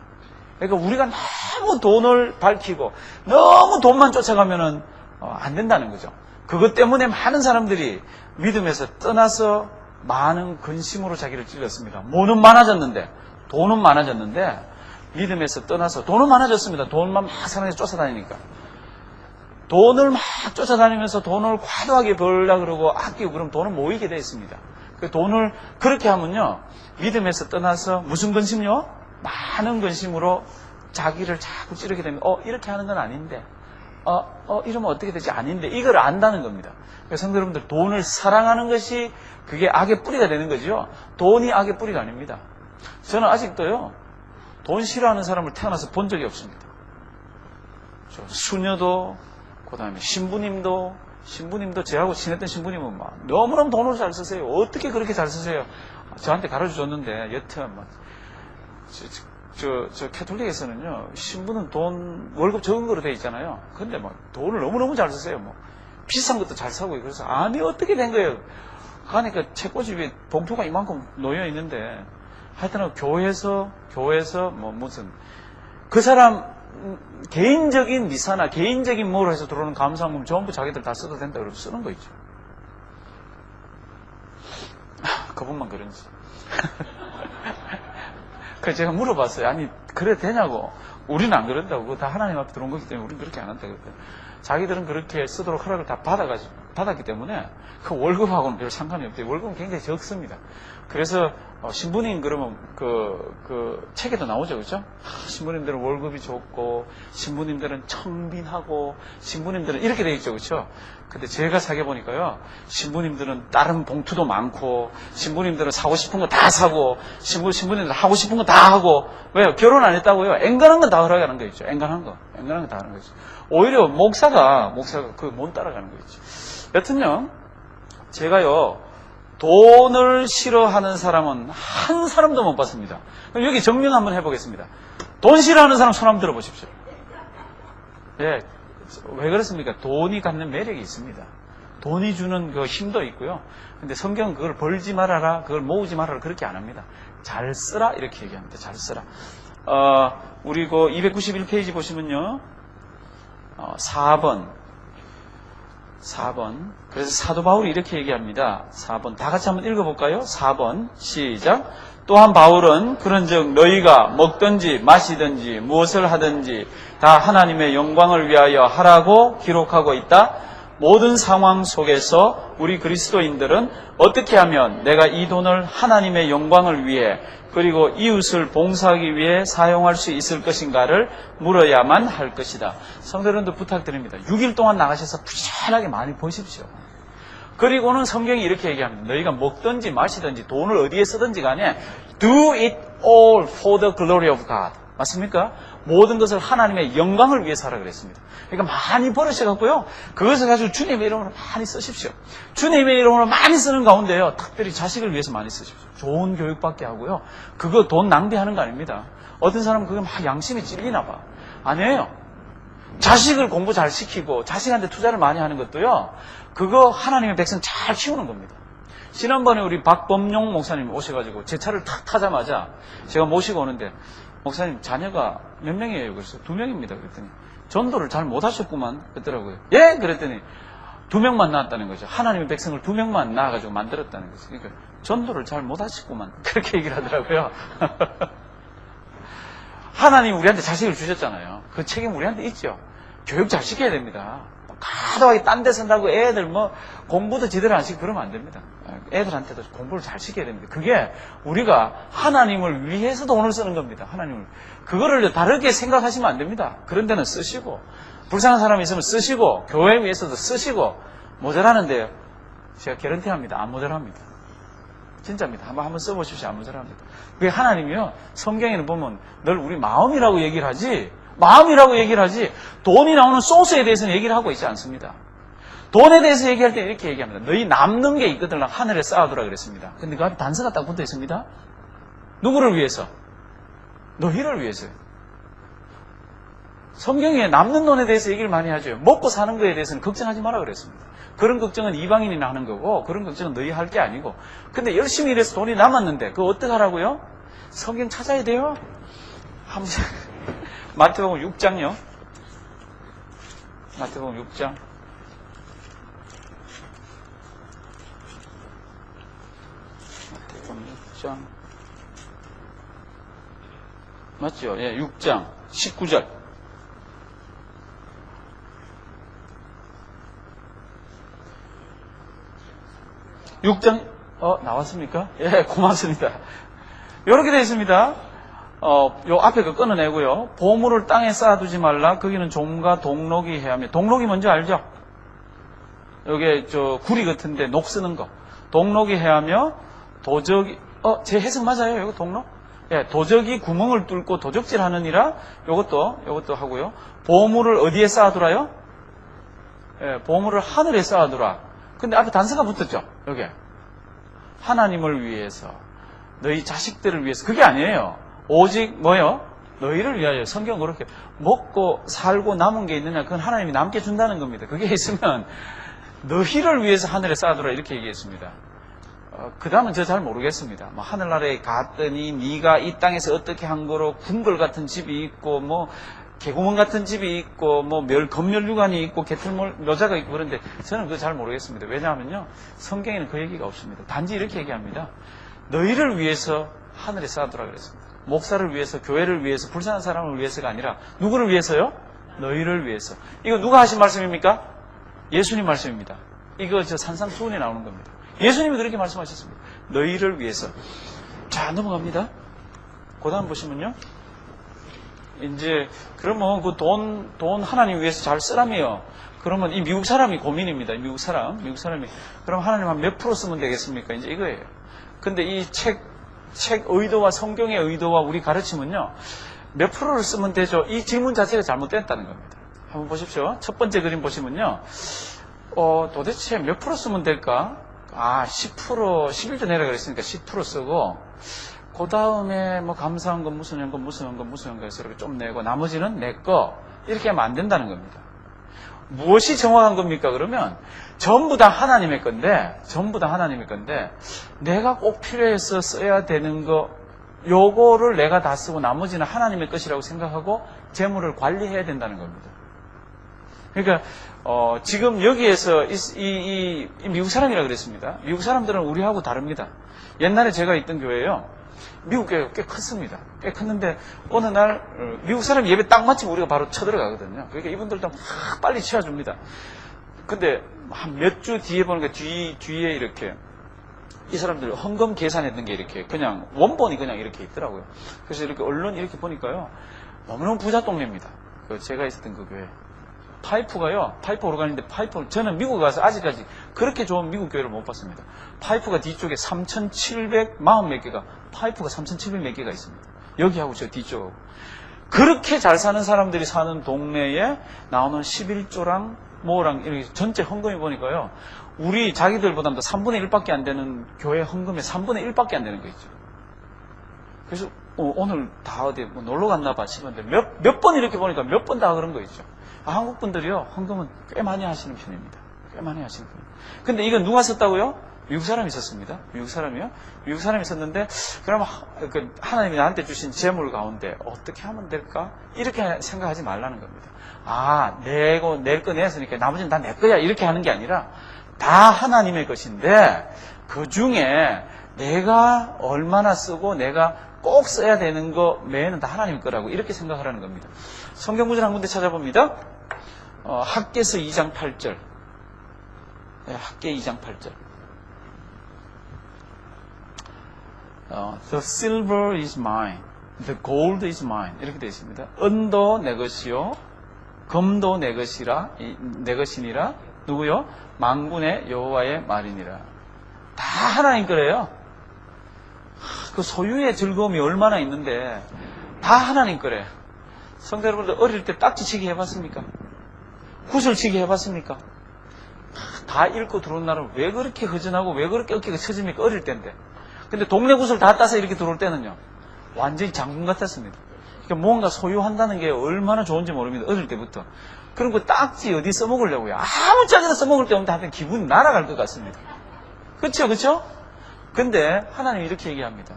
그러니까 우리가 너무 돈을 밝히고 너무 돈만 쫓아가면은 안 된다는 거죠. 그것 때문에 많은 사람들이 믿음에서 떠나서 많은 근심으로 자기를 찔렀습니다. 뭐는 많아졌는데 돈은 많아졌는데 믿음에서 떠나서 돈은 많아졌습니다. 돈만 막 사람에서 쫓아다니니까. 돈을 막 쫓아다니면서 돈을 과도하게 벌려고 그러고 아끼고 그러면 돈은 모이게 되어 있습니다. 그 돈을 그렇게 하면요. 믿음에서 떠나서 무슨 근심요? 많은 근심으로 자기를 자꾸 찌르게 되면 이렇게 하는 건 아닌데 이러면 어떻게 되지? 아닌데 이걸 안다는 겁니다. 그래서 성도 여러분들 돈을 사랑하는 것이 그게 악의 뿌리가 되는 거죠. 돈이 악의 뿌리가 아닙니다. 저는 아직도요. 돈 싫어하는 사람을 태어나서 본 적이 없습니다. 수녀도 그 다음에 신부님도 저하고 친했던 신부님은 막 너무너무 돈을 잘 쓰세요. 어떻게 그렇게 잘 쓰세요? 저한테 가르쳐 줬는데 여튼 막 저 캐톨릭에서는요 신부는 돈 월급 적은 거로 돼 있잖아요. 근데 막 돈을 너무너무 잘 쓰세요. 뭐 비싼 것도 잘 사고 그래서 아니 어떻게 된 거예요? 가니까 책꽂이 위에 봉투가 이만큼 놓여 있는데 하여튼 교회에서 뭐 무슨 그 사람 개인적인 미사나 개인적인 뭐로 해서 들어오는 감사금 전부 자기들 다 써도 된다 그러고 쓰는 거 있죠. 그분만 그런지. 그래서 제가 물어봤어요. 아니 그래도 되냐고. 우리는 안 그런다고. 그거 다 하나님 앞에 들어온 거기 때문에 우리는 그렇게 안 한다고. 자기들은 그렇게 쓰도록 허락을 다 받았기 때문에 그 월급하고는 별 상관이 없대요. 월급은 굉장히 적습니다. 그래서 신부님 그러면 그 책에도 나오죠, 그렇죠? 신부님들은 월급이 좋고 신부님들은 청빈하고 신부님들은 이렇게 돼 있죠, 그렇죠? 근데 제가 사귀어 보니까요, 신부님들은 다른 봉투도 많고 신부님들은 사고 싶은 거 다 사고 신부님들 하고 싶은 거 다 하고 왜요? 결혼 안 했다고요? 앵간한 건 다 허락하는 거 있죠. 앵간한 거 다 하는 거 있죠. 오히려 목사가 그 못 따라가는 거 있죠. 여튼요, 제가요. 돈을 싫어하는 사람은 한 사람도 못 봤습니다. 그럼 여기 정리를 한번 해보겠습니다. 돈 싫어하는 사람 손 한번 들어보십시오. 예, 왜 그렇습니까? 돈이 갖는 매력이 있습니다. 돈이 주는 그 힘도 있고요. 근데 성경은 그걸 벌지 말아라, 그걸 모으지 말아라 그렇게 안 합니다. 잘 쓰라 이렇게 얘기합니다. 잘 쓰라. 우리 그 291페이지 보시면요, 4번. 그래서 사도 바울이 이렇게 얘기합니다. 4번. 다 같이 한번 읽어볼까요? 4번. 시작. 또한 바울은 그런즉 너희가 먹든지 마시든지 무엇을 하든지 다 하나님의 영광을 위하여 하라고 기록하고 있다. 모든 상황 속에서 우리 그리스도인들은 어떻게 하면 내가 이 돈을 하나님의 영광을 위해 그리고 이웃을 봉사하기 위해 사용할 수 있을 것인가를 물어야만 할 것이다. 성도님들 부탁드립니다. 6일 동안 나가셔서 부지런하게 많이 보십시오. 그리고는 성경이 이렇게 얘기합니다. 너희가 먹든지 마시든지 돈을 어디에 쓰든지 간에 do it all for the glory of God. 맞습니까? 모든 것을 하나님의 영광을 위해서 하라 그랬습니다. 그러니까 많이 벌으셔갖고요, 그것을 가지고 주님의 이름으로 많이 쓰십시오. 주님의 이름으로 많이 쓰는 가운데요, 특별히 자식을 위해서 많이 쓰십시오. 좋은 교육받게 하고요. 그거 돈 낭비하는 거 아닙니다. 어떤 사람은 그게 막 양심이 찔리나 봐. 아니에요. 자식을 공부 잘 시키고 자식한테 투자를 많이 하는 것도요, 그거 하나님의 백성 잘 키우는 겁니다. 지난번에 우리 박범용 목사님 오셔가지고 제 차를 탁 타자마자 제가 모시고 오는데, 목사님 자녀가 몇 명이에요? 그래서 2명입니다. 그랬더니 전도를 잘 못하셨구만 그랬더라고요. 예? 그랬더니 2명만 낳았다는 거죠. 하나님의 백성을 2명만 낳아가지고 만들었다는 거죠. 그러니까 전도를 잘 못하셨구만 그렇게 얘기를 하더라고요. 하나님 우리한테 자식을 주셨잖아요. 그 책임 우리한테 있죠. 교육 잘 시켜야 됩니다. 과도하게 딴 데 쓴다고 애들 뭐 공부도 제대로 안 시키고 그러면 안 됩니다. 애들한테도 공부를 잘 시켜야 됩니다. 그게 우리가 하나님을 위해서 돈을 쓰는 겁니다. 하나님을. 그거를 다르게 생각하시면 안 됩니다. 그런 데는 쓰시고, 불쌍한 사람이 있으면 쓰시고, 교회 위해서도 쓰시고, 모자라는데요, 제가 개런티합니다. 안 모자랍니다. 진짜입니다. 한번 써보십시오. 안 모자랍니다. 그게 하나님이요, 성경에는 보면 늘 우리 마음이라고 얘기를 하지, 돈이 나오는 소스에 대해서는 얘기를 하고 있지 않습니다. 돈에 대해서 얘기할 때 이렇게 얘기합니다. 너희 남는 게 있거든 하늘에 쌓아두라 그랬습니다. 근데 그 앞에 단서가 딱 붙어 있습니다. 누구를 위해서? 너희를 위해서요. 성경에 남는 돈에 대해서 얘기를 많이 하죠. 먹고 사는 거에 대해서는 걱정하지 마라 그랬습니다. 그런 걱정은 이방인이나 하는 거고, 그런 걱정은 너희 할 게 아니고. 근데 열심히 일해서 돈이 남았는데 그거 어떻게 하라고요? 성경 찾아야 돼요. 마태복음 6장요. 마태복음 6장. 마태복음 6장. 맞죠? 예, 6장 19절. 6장 나왔습니까? 예, 고맙습니다. 이렇게 되어 있습니다. 요 앞에 거 끊어내고요. 보물을 땅에 쌓아두지 말라. 거기는 종과 동록이 해하며. 동록이 뭔지 알죠? 요게 구리 같은데 녹 쓰는 거. 동록이 해하며 도적이 제 해석 맞아요? 이거 동록? 예, 도적이 구멍을 뚫고 도적질 하느니라. 요것도 하고요. 보물을 어디에 쌓아두라요? 예, 보물을 하늘에 쌓아두라. 근데 앞에 단서가 붙었죠? 여기. 하나님을 위해서. 너희 자식들을 위해서. 그게 아니에요. 오직 뭐요? 너희를 위하여. 성경은 그렇게 먹고 살고 남은 게 있느냐? 그건 하나님이 남게 준다는 겁니다. 그게 있으면 너희를 위해서 하늘에 쌓아두라 이렇게 얘기했습니다. 그 다음은 저 잘 모르겠습니다. 뭐 하늘나라에 갔더니 네가 이 땅에서 어떻게 한 거로 궁궐 같은 집이 있고 뭐 개구멍 같은 집이 있고 뭐 건멸유관이 있고 개털 묘자가 있고 그런데 저는 그거 잘 모르겠습니다. 왜냐하면요 성경에는 그 얘기가 없습니다. 단지 이렇게 얘기합니다. 너희를 위해서 하늘에 쌓아두라 그랬습니다. 목사를 위해서, 교회를 위해서, 불쌍한 사람을 위해서가 아니라 누구를 위해서요? 너희를 위해서. 이거 누가 하신 말씀입니까? 예수님 말씀입니다. 이거 산상수훈에 나오는 겁니다. 예수님이 그렇게 말씀하셨습니다. 너희를 위해서. 자, 넘어갑니다. 그 다음 보시면요. 이제, 그러면 그 돈 하나님 위해서 잘 쓰라며요. 그러면 이 미국 사람이 고민입니다. 미국 사람이. 그럼 하나님 한 몇 프로 쓰면 되겠습니까? 이제 이거예요. 근데 이 책 의도와 성경의 의도와 우리 가르침은요. 몇 프로를 쓰면 되죠? 이 질문 자체가 잘못됐다는 겁니다. 한번 보십시오. 첫 번째 그림 보시면요. 도대체 몇 프로 쓰면 될까? 10%, 11조 내라 그랬으니까 10% 쓰고, 그 다음에 뭐 감사한 건 무슨 건 해서 이렇게 좀 내고, 나머지는 내 거. 이렇게 하면 안 된다는 겁니다. 무엇이 정확한 겁니까? 그러면, 전부 다 하나님의 건데, 내가 꼭 필요해서 써야 되는 거, 요거를 내가 다 쓰고 나머지는 하나님의 것이라고 생각하고 재물을 관리해야 된다는 겁니다. 그러니까 지금 여기에서 이 미국 사람이라 그랬습니다. 미국 사람들은 우리하고 다릅니다. 옛날에 제가 있던 교회요. 미국 교회가 꽤 컸습니다. 꽤 컸는데 어느 날 미국 사람 예배 딱 마치면 우리가 바로 쳐들어가거든요. 그러니까 이분들도 막 빨리 치워줍니다. 근데 한 몇 주 뒤에 보니까 뒤에 이렇게 이 사람들 헌금 계산했던 게 이렇게 그냥 원본이 그냥 이렇게 있더라고요. 그래서 이렇게 언론 이렇게 보니까요. 너무너무 부자 동네입니다. 제가 있었던 그 교회. 파이프 오르간인데 저는 미국 가서 아직까지 그렇게 좋은 미국 교회를 못 봤습니다. 파이프가 뒤쪽에 3,740 몇 개가, 파이프가 3,700 몇 개가 있습니다. 여기하고 저 뒤쪽하고. 그렇게 잘 사는 사람들이 사는 동네에 나오는 11조랑 뭐랑 이렇게 전체 헌금이 보니까요. 우리 자기들보다도 3분의 1밖에 안 되는 교회 헌금의 3분의 1밖에 안 되는 거 있죠. 그래서 오늘 다 어디 뭐 놀러 갔나 봐 싶었는데 몇 번 이렇게 보니까 몇 번 다 그런 거 있죠. 한국 분들이요 헌금은 꽤 많이 하시는 편입니다. 꽤 많이 하시는 편입니다. 근데 이건 누가 썼다고요? 미국 사람이 썼습니다. 미국 사람이 썼는데 그럼 하나님이 나한테 주신 재물 가운데 어떻게 하면 될까? 이렇게 생각하지 말라는 겁니다. 낼 거 냈으니까 나머지는 다 내 거야 이렇게 하는 게 아니라 다 하나님의 것인데 그 중에 내가 얼마나 쓰고 내가 꼭 써야 되는 거 외에는 다 하나님 거라고 이렇게 생각하라는 겁니다. 성경 구절 한 군데 찾아봅니다. 학개서 2장 8절. 네, 학개 2장 8절. The silver is mine, the gold is mine. 이렇게 되어 있습니다. 은도 내 것이요, 금도 내 것이니라. 누구요? 만군의 여호와의 말이니라. 다 하나님 거래요. 그 소유의 즐거움이 얼마나 있는데 다 하나님 거래. 성도 여러분들 어릴 때 딱지치기 해봤습니까? 구슬치기 해봤습니까? 다 읽고 들어온 날은 왜 그렇게 허전하고 왜 그렇게 어깨가 처집니까? 어릴 때인데. 근데 동네 구슬 다 따서 이렇게 들어올 때는요. 완전히 장군 같았습니다. 그러니까 뭔가 소유한다는 게 얼마나 좋은지 모릅니다. 어릴 때부터. 그럼 그 딱지 어디 써먹으려고요? 아무 짝에나 써먹을 때 오면 다들 기분이 날아갈 것 같습니다. 그쵸? 근데 하나님이 이렇게 얘기합니다.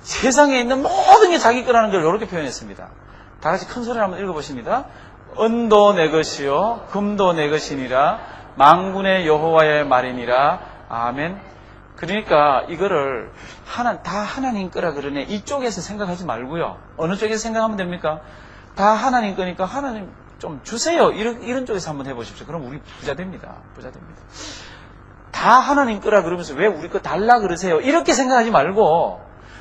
세상에 있는 모든 게 자기 거라는 걸 이렇게 표현했습니다. 다 같이 큰 소리를 한번 읽어보십니다. 은도 내 것이요 금도 내 것이니라 만군의 여호와의 말이니라. 아멘. 그러니까 이거를 다 하나님 거라 그러네. 이쪽에서 생각하지 말고요. 어느 쪽에서 생각하면 됩니까? 다 하나님 거니까 하나님 좀 주세요. 이런 쪽에서 한번 해보십시오. 그럼 우리 부자 됩니다. 부자 됩니다. 다 하나님 거라 그러면서 왜 우리 거 달라 그러세요? 이렇게 생각하지 말고,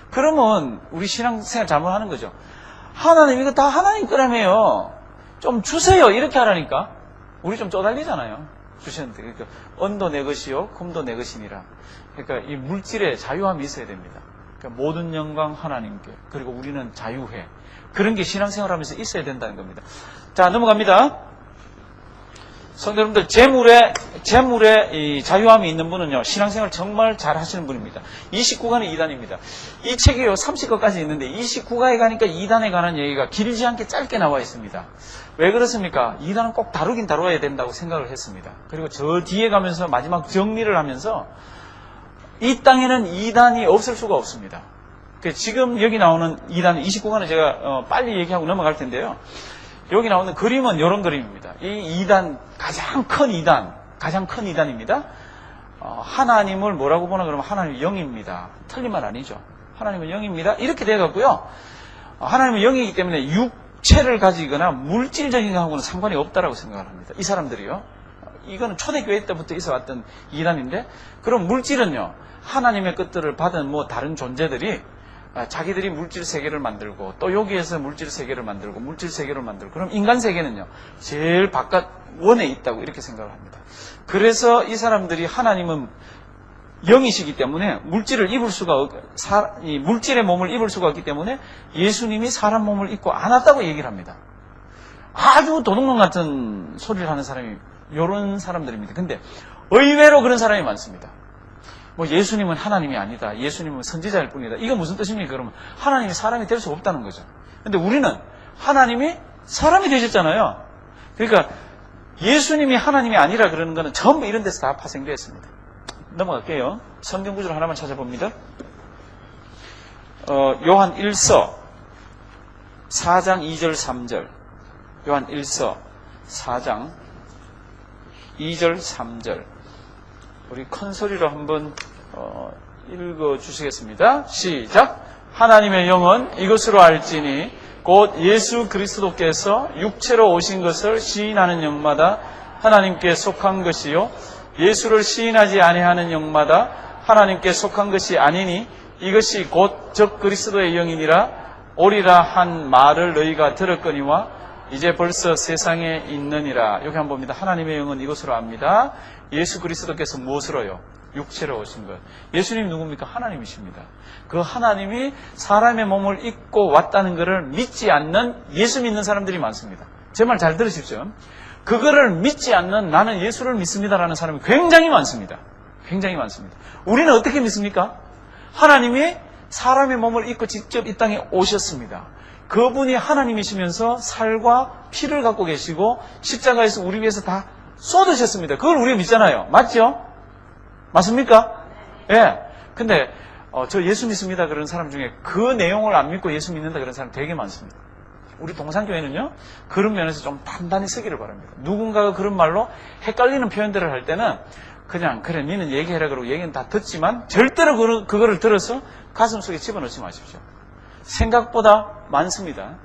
그러면 우리 신앙생활 잘못하는 거죠. 하나님 이거 다 하나님 거라며요. 좀 주세요. 이렇게 하라니까. 우리 좀 쪼달리잖아요. 주셨는데. 그러니까 언도 내 것이요 금도 내 것이니라. 그러니까 이 물질에 자유함이 있어야 됩니다. 그러니까 모든 영광 하나님께, 그리고 우리는 자유해. 그런 게 신앙생활하면서 있어야 된다는 겁니다. 자, 넘어갑니다. 성도 여러분들, 재물에 이 자유함이 있는 분은요, 신앙생활 정말 잘 하시는 분입니다. 29가는 2단입니다. 이 책이요, 30거까지 있는데 29가에 가니까 2단에 관한 얘기가 길지 않게 짧게 나와 있습니다. 왜 그렇습니까? 2단은 꼭 다루긴 다뤄야 된다고 생각을 했습니다. 그리고 저 뒤에 가면서 마지막 정리를 하면서 이 땅에는 2단이 없을 수가 없습니다. 지금 여기 나오는 2단, 29가는 제가 빨리 얘기하고 넘어갈 텐데요. 여기 나오는 그림은 이런 그림입니다. 이 2단, 가장 큰 2단입니다. 하나님을 뭐라고 보나 그러면 하나님은 영입니다. 틀린 말 아니죠. 하나님은 영입니다. 이렇게 돼갖고요. 하나님은 영이기 때문에 육체를 가지거나 물질적인 것하고는 상관이 없다라고 생각을 합니다. 이 사람들이요. 이거는 초대교회 때부터 있어왔던 2단인데, 그럼 물질은요, 하나님의 것들을 받은 다른 존재들이 자기들이 물질 세계를 만들고, 또 여기에서 물질 세계를 만들고, 물질 세계를 만들고, 그럼 인간 세계는요, 제일 바깥 원에 있다고 이렇게 생각을 합니다. 그래서 이 사람들이 하나님은 영이시기 때문에 물질을 입을 수가 물질의 몸을 입을 수가 없기 때문에 예수님이 사람 몸을 입고 안 왔다고 얘기를 합니다. 아주 도둑놈 같은 소리를 하는 사람이 이런 사람들입니다. 근데 의외로 그런 사람이 많습니다. 예수님은 하나님이 아니다. 예수님은 선지자일 뿐이다. 이거 무슨 뜻입니까? 그러면 하나님이 사람이 될 수 없다는 거죠. 근데 우리는 하나님이 사람이 되셨잖아요. 그러니까 예수님이 하나님이 아니라 그러는 거는 전부 이런 데서 다 파생되어 있습니다. 넘어갈게요. 성경 구절 하나만 찾아봅니다. 요한 1서 4장 2절 3절. 요한 1서 4장 2절 3절. 우리 큰 소리로 한번 읽어 주시겠습니다. 시작. 하나님의 영은 이것으로 알지니 곧 예수 그리스도께서 육체로 오신 것을 시인하는 영마다 하나님께 속한 것이요 예수를 시인하지 아니하는 영마다 하나님께 속한 것이 아니니 이것이 곧 적 그리스도의 영이니라. 오리라 한 말을 너희가 들었거니와 이제 벌써 세상에 있느니라. 여기 한번 봅니다. 하나님의 영은 이것으로 압니다. 예수 그리스도께서 무엇으로요? 육체로 오신 것. 예수님이 누굽니까? 하나님이십니다. 그 하나님이 사람의 몸을 입고 왔다는 것을 믿지 않는, 예수 믿는 사람들이 많습니다. 제 말 잘 들으십시오. 그거를 믿지 않는, 나는 예수를 믿습니다라는 사람이 굉장히 많습니다. 굉장히 많습니다. 우리는 어떻게 믿습니까? 하나님이 사람의 몸을 입고 직접 이 땅에 오셨습니다. 그분이 하나님이시면서 살과 피를 갖고 계시고 십자가에서 우리 위해서 다 쏟으셨습니다. 그걸 우리가 믿잖아요. 맞죠? 맞습니까? 예. 근데 저 예수 믿습니다 그런 사람 중에 그 내용을 안 믿고 예수 믿는다 그런 사람 되게 많습니다. 우리 동산교회는요, 그런 면에서 좀 단단히 서기를 바랍니다. 누군가가 그런 말로 헷갈리는 표현들을 할 때는 그냥 그래 니는 얘기해라 그러고 얘기는 다 듣지만 절대로 그거를 들어서 가슴 속에 집어넣지 마십시오. 생각보다 많습니다.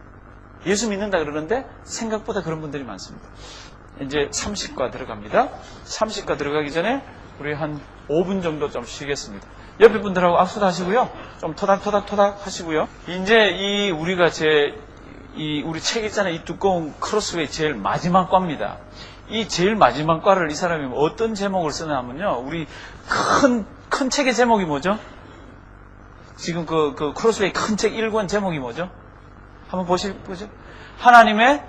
예수 믿는다 그러는데 생각보다 그런 분들이 많습니다. 이제 30과 들어갑니다. 30과 들어가기 전에 우리 한 5분 정도 좀 쉬겠습니다. 옆에 분들하고 악수도 하시고요. 좀 토닥토닥 하시고요. 이제 우리가 우리 책 있잖아요. 이 두꺼운 크로스웨이 제일 마지막 과입니다. 이 제일 마지막 과를 이 사람이 어떤 제목을 쓰냐 하면요. 우리 큰 책의 제목이 뭐죠? 지금 그 크로스웨이 큰 책 1권 제목이 뭐죠? 한번 보죠. 하나님의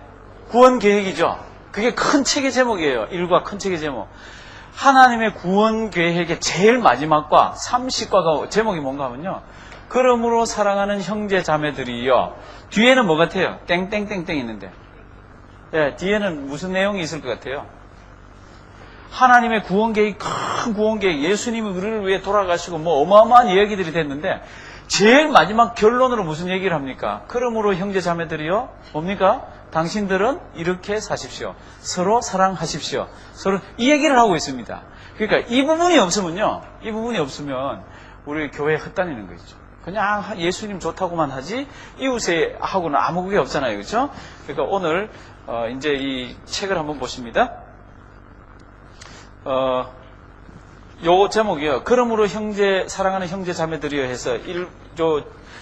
구원 계획이죠. 그게 큰 책의 제목이에요. 1과 큰 책의 제목. 하나님의 구원 계획의 제일 마지막과 30과가 제목이 뭔가 하면요. 그러므로 사랑하는 형제 자매들이요. 뒤에는 뭐 같아요? 땡땡땡땡 있는데. 예, 뒤에는 무슨 내용이 있을 것 같아요? 하나님의 구원 계획, 큰 구원 계획, 예수님이 우리를 위해 돌아가시고 어마어마한 이야기들이 됐는데 제일 마지막 결론으로 무슨 얘기를 합니까? 그러므로 형제 자매들이요, 뭡니까? 당신들은 이렇게 사십시오. 서로 사랑하십시오. 서로 이 얘기를 하고 있습니다. 그러니까 이 부분이 없으면요, 이 부분이 없으면 우리 교회에 흩다니는 거죠. 그냥 예수님 좋다고만 하지 이웃에 하고는 아무 그게 없잖아요, 그렇죠? 그러니까 오늘 이제 이 책을 한번 보십니다. 요 제목이요. 그러므로 사랑하는 형제 자매들이여 해서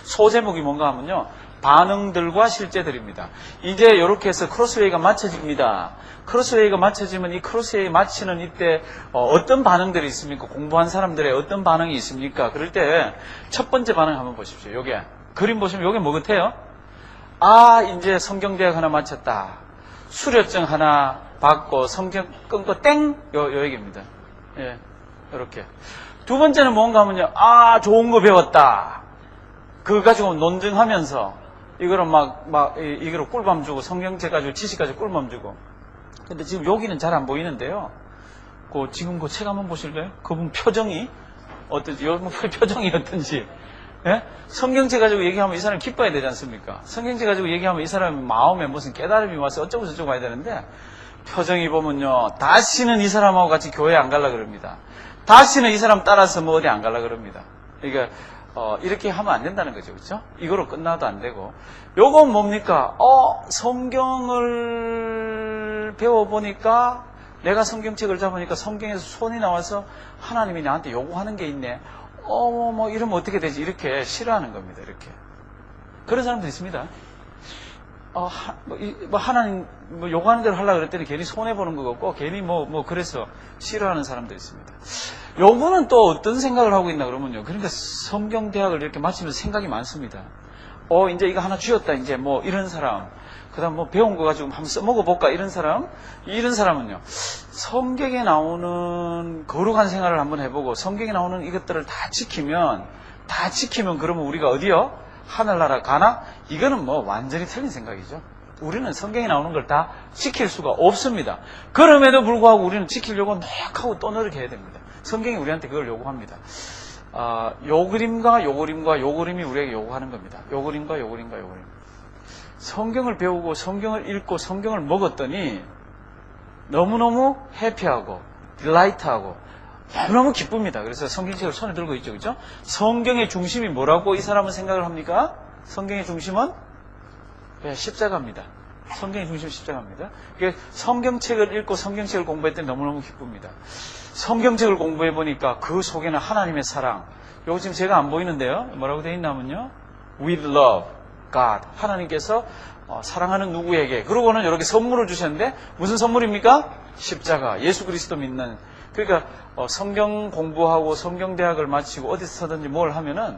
소제목이 뭔가 하면요, 반응들과 실제들입니다. 이제 이렇게 해서 크로스웨이가 맞춰집니다. 크로스웨이가 맞춰지면 이 크로스웨이 맞히는 이때 어떤 반응들이 있습니까? 공부한 사람들의 어떤 반응이 있습니까? 그럴 때 첫 번째 반응 한번 보십시오. 요게 그림 보시면 요게 뭐 같아요? 이제 성경대학 하나 마쳤다. 수료증 하나 받고 성경 끊고 땡! 요 얘기입니다. 예, 요렇게. 두 번째는 뭔가 하면요, 좋은 거 배웠다. 그거 가지고 논증하면서 이거를 이거를 꿀밤 주고, 성경책 가지고 지식 가지고 꿀밤 주고. 근데 지금 여기는 잘 안 보이는데요. 지금 그 책 한번 보실래요? 그분 표정이 어떤지, 여러분 표정이 어떤지. 예? 성경책 가지고 얘기하면 이 사람이 기뻐야 되지 않습니까? 성경책 가지고 얘기하면 이 사람이 마음에 무슨 깨달음이 와서 어쩌고 저쩌고 해야 되는데, 표정이 보면요, 다시는 이 사람하고 같이 교회 안 가려고 그럽니다. 다시는 이 사람 따라서 뭐 어디 안 가려고 그럽니다. 그러니까 이렇게 하면 안 된다는 거죠, 그렇죠? 이거로 끝나도 안 되고. 요건 뭡니까? 성경을 배워보니까, 내가 성경책을 잡으니까 성경에서 손이 나와서 하나님이 나한테 요구하는 게 있네. 이러면 어떻게 되지? 이렇게 싫어하는 겁니다, 이렇게. 그런 사람도 있습니다. 하나님 요구하는 대로 하려고 그랬더니 괜히 손해보는 것 같고, 괜히 그래서 싫어하는 사람도 있습니다. 요분은 또 어떤 생각을 하고 있나 그러면요, 그러니까 성경대학을 이렇게 마치면서 생각이 많습니다. 이제 이거 하나 쥐었다, 이제 이런 사람. 그 다음 배운 거 가지고 한번 써먹어볼까, 이런 사람은요, 성경에 나오는 거룩한 생활을 한번 해보고, 성경에 나오는 이것들을 다 지키면 그러면 우리가 어디요? 하늘나라 가나? 이거는 완전히 틀린 생각이죠. 우리는 성경에 나오는 걸 다 지킬 수가 없습니다. 그럼에도 불구하고 우리는 지키려고 노력하고 또 노력해야 됩니다. 성경이 우리한테 그걸 요구합니다. 요 그림과 요 그림이 우리에게 요구하는 겁니다. 요 그림과 요 그림. 성경을 배우고 성경을 읽고 성경을 먹었더니 너무너무 해피하고 딜라이트하고 너무너무 기쁩니다. 그래서 성경책을 손에 들고 있죠, 그렇죠? 성경의 중심이 뭐라고 이 사람은 생각을 합니까? 성경의 중심은 십자가입니다. 성경의 중심은 십자가입니다. 그러니까 성경책을 읽고 성경책을 공부했더니 너무너무 기쁩니다. 성경책을 공부해보니까 그 속에는 하나님의 사랑, 요거 지금 제가 안 보이는데요, 뭐라고 되어 있냐면요, with love, God, 하나님께서 사랑하는 누구에게, 그러고는 이렇게 선물을 주셨는데 무슨 선물입니까? 십자가, 예수 그리스도 믿는. 그러니까 성경 공부하고 성경대학을 마치고 어디서든지 뭘 하면은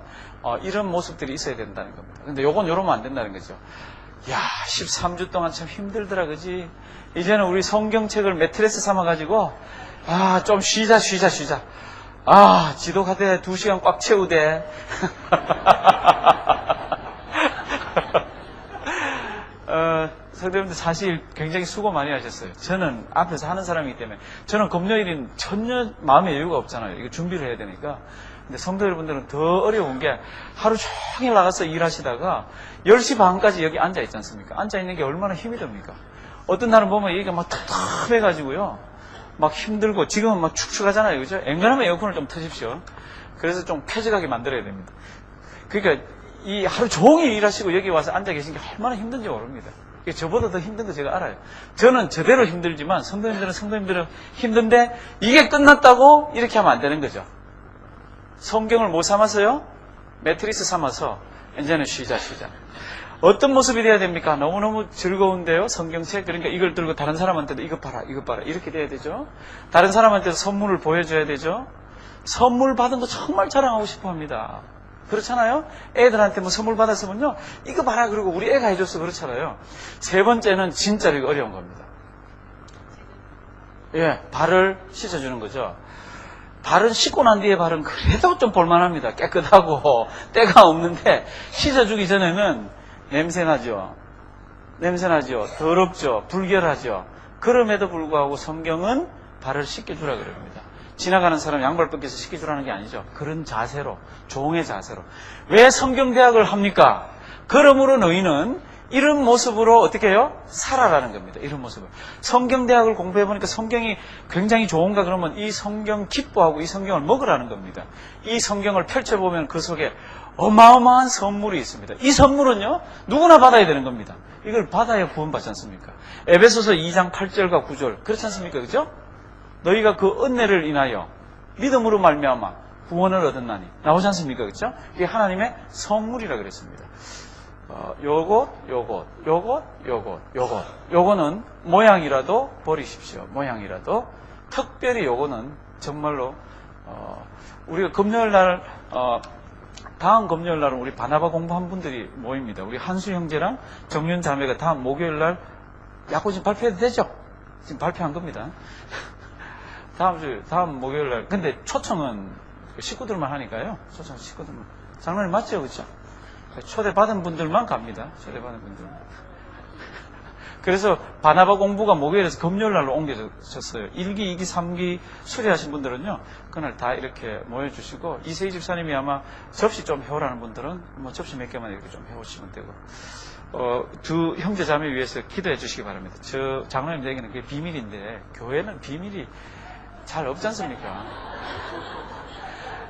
이런 모습들이 있어야 된다는 겁니다. 근데 요건 이러면 안 된다는 거죠. 13주 동안 참 힘들더라, 그지? 이제는 우리 성경책을 매트레스 삼아가지고 좀 쉬자. 지도가대 2시간 꽉 채우대. 성도님들 사실 굉장히 수고 많이 하셨어요. 저는 앞에서 하는 사람이기 때문에, 저는 금요일은 전혀 마음의 여유가 없잖아요. 이거 준비를 해야 되니까. 근데 성도 여러분들은 더 어려운 게, 하루 종일 나가서 일하시다가 10시 반까지 여기 앉아 있지 않습니까? 앉아 있는 게 얼마나 힘이 듭니까? 어떤 날은 보면 얘기가 막 텁텁해가지고요, 막 힘들고, 지금은 막 축축하잖아요, 그죠? 앵간하면 에어컨을 좀 트십시오. 그래서 좀 쾌적하게 만들어야 됩니다. 그러니까 이 하루 종일 일하시고 여기 와서 앉아 계신 게 얼마나 힘든지 모릅니다. 저보다 더 힘든 거 제가 알아요. 저는 저대로 힘들지만 성도님들은 힘든데, 이게 끝났다고 이렇게 하면 안 되는 거죠. 성경을 뭐 삼아서요? 매트리스 삼아서 이제는 쉬자. 어떤 모습이 돼야 됩니까? 너무너무 즐거운데요, 성경책. 그러니까 이걸 들고 다른 사람한테도 이거 봐라 이렇게 돼야 되죠. 다른 사람한테도 선물을 보여줘야 되죠. 선물 받은 거 정말 자랑하고 싶어 합니다. 그렇잖아요? 애들한테 선물 받았으면요, 이거 봐라 그러고 우리 애가 해줬어, 그렇잖아요. 세 번째는 진짜로 이거 어려운 겁니다. 발을 씻어주는 거죠. 발은 씻고 난 뒤에 발은 그래도 좀 볼만합니다. 깨끗하고 때가 없는데, 씻어주기 전에는 냄새나죠. 더럽죠. 불결하죠. 그럼에도 불구하고 성경은 발을 씻겨주라 그럽니다. 지나가는 사람 양발 벗겨서 시켜주라는 게 아니죠. 그런 자세로, 종의 자세로. 왜 성경대학을 합니까? 그러므로 너희는 이런 모습으로 어떻게 해요? 살아라는 겁니다. 이런 모습을. 성경대학을 공부해보니까 성경이 굉장히 좋은가 그러면 이 성경 기뻐하고 이 성경을 먹으라는 겁니다. 이 성경을 펼쳐보면 그 속에 어마어마한 선물이 있습니다. 이 선물은요, 누구나 받아야 되는 겁니다. 이걸 받아야 구원받지 않습니까? 에베소서 2장 8절과 9절. 그렇지 않습니까? 그죠? 너희가 그 은혜를 인하여 믿음으로 말미암아 구원을 얻었나니. 나오지 않습니까? 그죠? 이게 하나님의 선물이라 그랬습니다. 요거는 모양이라도 버리십시오. 모양이라도. 특별히 요거는 정말로, 우리가 금요일 날, 다음 금요일 날은 우리 바나바 공부한 분들이 모입니다. 우리 한수 형제랑 정윤 자매가 다음 목요일 날 약혼 지금 발표해도 되죠? 지금 발표한 겁니다. 다음 목요일 날. 근데 초청은 식구들만 하니까요. 초청 식구들만. 장난이 맞죠? 그렇죠? 초대받은 분들만 갑니다. 초대받은 분들만. 그래서 바나바 공부가 목요일에서 금요일 날로 옮겨졌어요. 1기, 2기, 3기 수리하신 분들은요, 그날 다 이렇게 모여주시고, 이세희 집사님이 아마 접시 좀 해오라는 분들은 뭐 접시 몇 개만 이렇게 좀 해오시면 되고, 두 형제 자매 위해서 기도해 주시기 바랍니다. 저 장로님들에게는 그게 비밀인데, 교회는 비밀이 잘 없지 않습니까?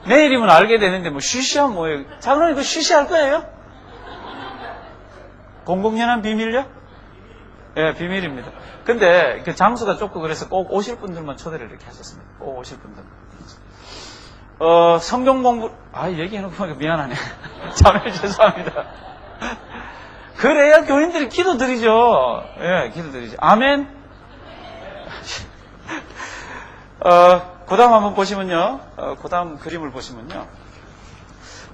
내일이면 알게 되는데, 뭐, 쉬쉬하면 뭐예요? 장로님 그거 쉬쉬할 거예요? 공공연한 비밀요? 예, 비밀입니다. 근데 그 장소가 좁고 그래서 꼭 오실 분들만 초대를 이렇게 하셨습니다. 꼭 오실 분들. 성경 공부, 얘기해놓고 보니까 미안하네. 자매 죄송합니다. 그래야 교인들이 기도드리죠. 예, 기도드리죠. 아멘. 그 다음 한번 보시면요. 그 다음 그림을 보시면요.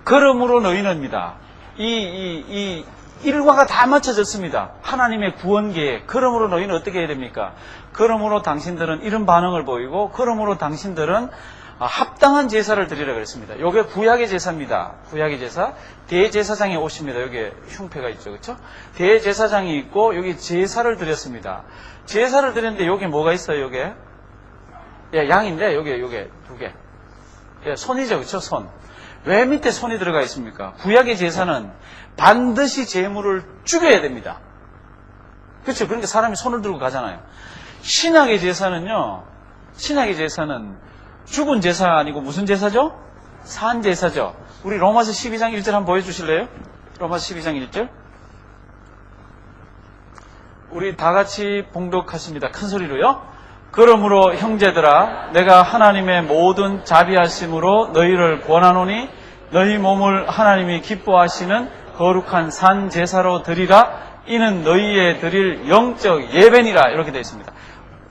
그러므로 너희는입니다. 이 일과가 다 맞춰졌습니다. 하나님의 구원 계획. 그러므로 너희는 어떻게 해야 됩니까? 그러므로 당신들은 이런 반응을 보이고, 그러므로 당신들은 합당한 제사를 드리라 그랬습니다. 요게 구약의 제사입니다. 구약의 제사. 대제사장이 오십니다. 여기에 흉패가 있죠. 그렇죠? 대제사장이 있고 여기 제사를 드렸습니다. 제사를 드렸는데 여기 뭐가 있어요? 요게? 예, 양인데 요게 두 개. 예, 손이죠. 그렇죠? 손. 왜 밑에 손이 들어가 있습니까? 구약의 제사는 반드시 제물을 죽여야 됩니다. 그렇죠? 그러니까 사람이 손을 들고 가잖아요. 신약의 제사는 죽은 제사가 아니고 무슨 제사죠? 산 제사죠. 우리 로마서 12장 1절 한번 보여주실래요? 로마서 12장 1절. 우리 다 같이 봉독하십니다. 큰 소리로요. 그러므로 형제들아, 내가 하나님의 모든 자비하심으로 너희를 권하노니 너희 몸을 하나님이 기뻐하시는 거룩한 산 제사로 드리라. 이는 너희의 드릴 영적 예배니라. 이렇게 되어 있습니다.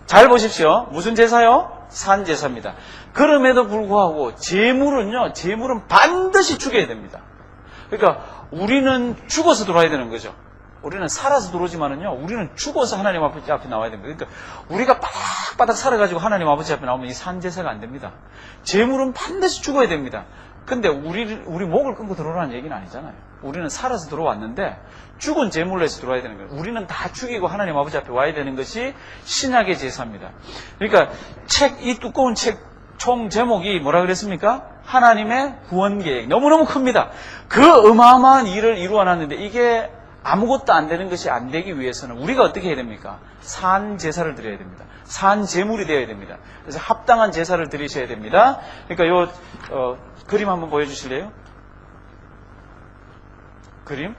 잘 보십시오. 무슨 제사요? 산 제사입니다. 그럼에도 불구하고 제물은 반드시 죽여야 됩니다. 그러니까 우리는 죽어서 들어와야 되는 거죠. 우리는 살아서 들어오지만은요, 우리는 죽어서 하나님 앞에 나와야 됩니다. 그러니까 우리가 바닥바닥 살아가지고 하나님 아버지 앞에 나오면 이 산제사가 안 됩니다. 제물은 반드시 죽어야 됩니다. 근데 우리 목을 끊고 들어오라는 얘기는 아니잖아요. 우리는 살아서 들어왔는데 죽은 제물로 해서 들어와야 되는 거예요. 우리는 다 죽이고 하나님 아버지 앞에 와야 되는 것이 신약의 제사입니다. 그러니까 이 두꺼운 책 총 제목이 뭐라 그랬습니까? 하나님의 구원 계획. 너무너무 큽니다. 그 어마어마한 일을 이루어놨는데 이게 아무것도 안 되는 것이 안 되기 위해서는 우리가 어떻게 해야 됩니까? 산 제사를 드려야 됩니다. 산 제물이 되어야 됩니다. 그래서 합당한 제사를 드리셔야 됩니다. 그러니까 그림 한번 보여주실래요? 그림.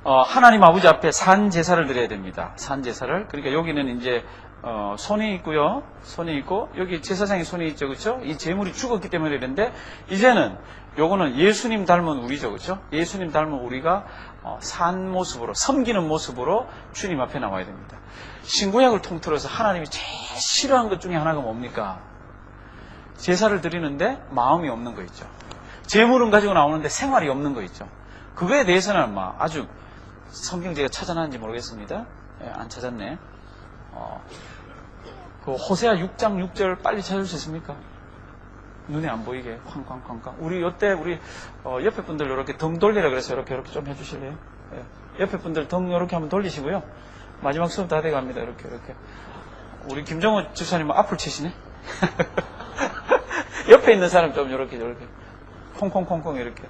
하나님 아버지 앞에 산 제사를 드려야 됩니다. 산 제사를. 그러니까 여기는 이제 손이 있고요. 손이 있고 여기 제사장의 손이 있죠. 그렇죠? 이 제물이 죽었기 때문에 그런데 이제는 요거는 예수님 닮은 우리죠. 그렇죠? 예수님 닮은 우리가 산 모습으로 섬기는 모습으로 주님 앞에 나와야 됩니다. 신구약을 통틀어서 하나님이 제일 싫어하는 것 중에 하나가 뭡니까? 제사를 드리는데 마음이 없는 거 있죠. 제물은 가지고 나오는데 생활이 없는 거 있죠. 그거에 대해서는 아주 성경 제가 찾아놨는지 모르겠습니다. 안 찾았네. 그 호세아 6장 6절 빨리 찾을 수 있습니까? 눈에 안 보이게 쾅쾅쾅쾅. 우리 옆에 분들 이렇게 등 돌리라 그래서 이렇게 좀 해주실래요? 예. 옆에 분들 등 이렇게 한번 돌리시고요. 마지막 수업 다 돼갑니다. 이렇게. 우리 김정호 집사님은 앞을 치시네. 옆에 있는 사람 좀 이렇게 저렇게 콩콩콩콩 이렇게.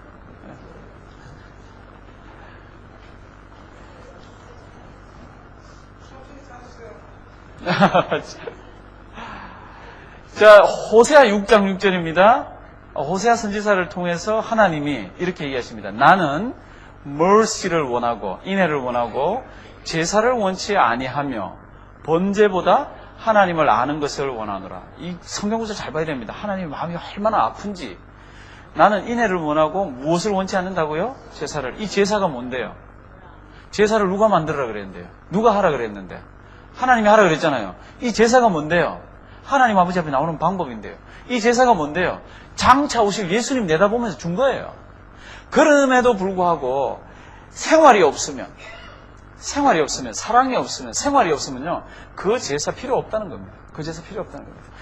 자, 호세아 6장 6절입니다. 호세아 선지자를 통해서 하나님이 이렇게 얘기하십니다. 나는 mercy를 원하고 인애를 원하고 제사를 원치 아니하며 번제보다 하나님을 아는 것을 원하노라. 이 성경구절 잘 봐야 됩니다. 하나님의 마음이 얼마나 아픈지. 나는 인애를 원하고 무엇을 원치 않는다고요? 제사를. 이 제사가 뭔데요? 제사를 누가 만들어라 그랬는데요? 누가 하라 그랬는데? 하나님이 하라 그랬잖아요. 이 제사가 뭔데요? 하나님 아버지 앞에 나오는 방법인데요. 이 제사가 뭔데요? 장차 오실 예수님 내다보면서 준 거예요. 그럼에도 불구하고 생활이 없으면, 사랑이 없으면, 생활이 없으면요, 그 제사 필요 없다는 겁니다. 그 제사 필요 없다는 겁니다.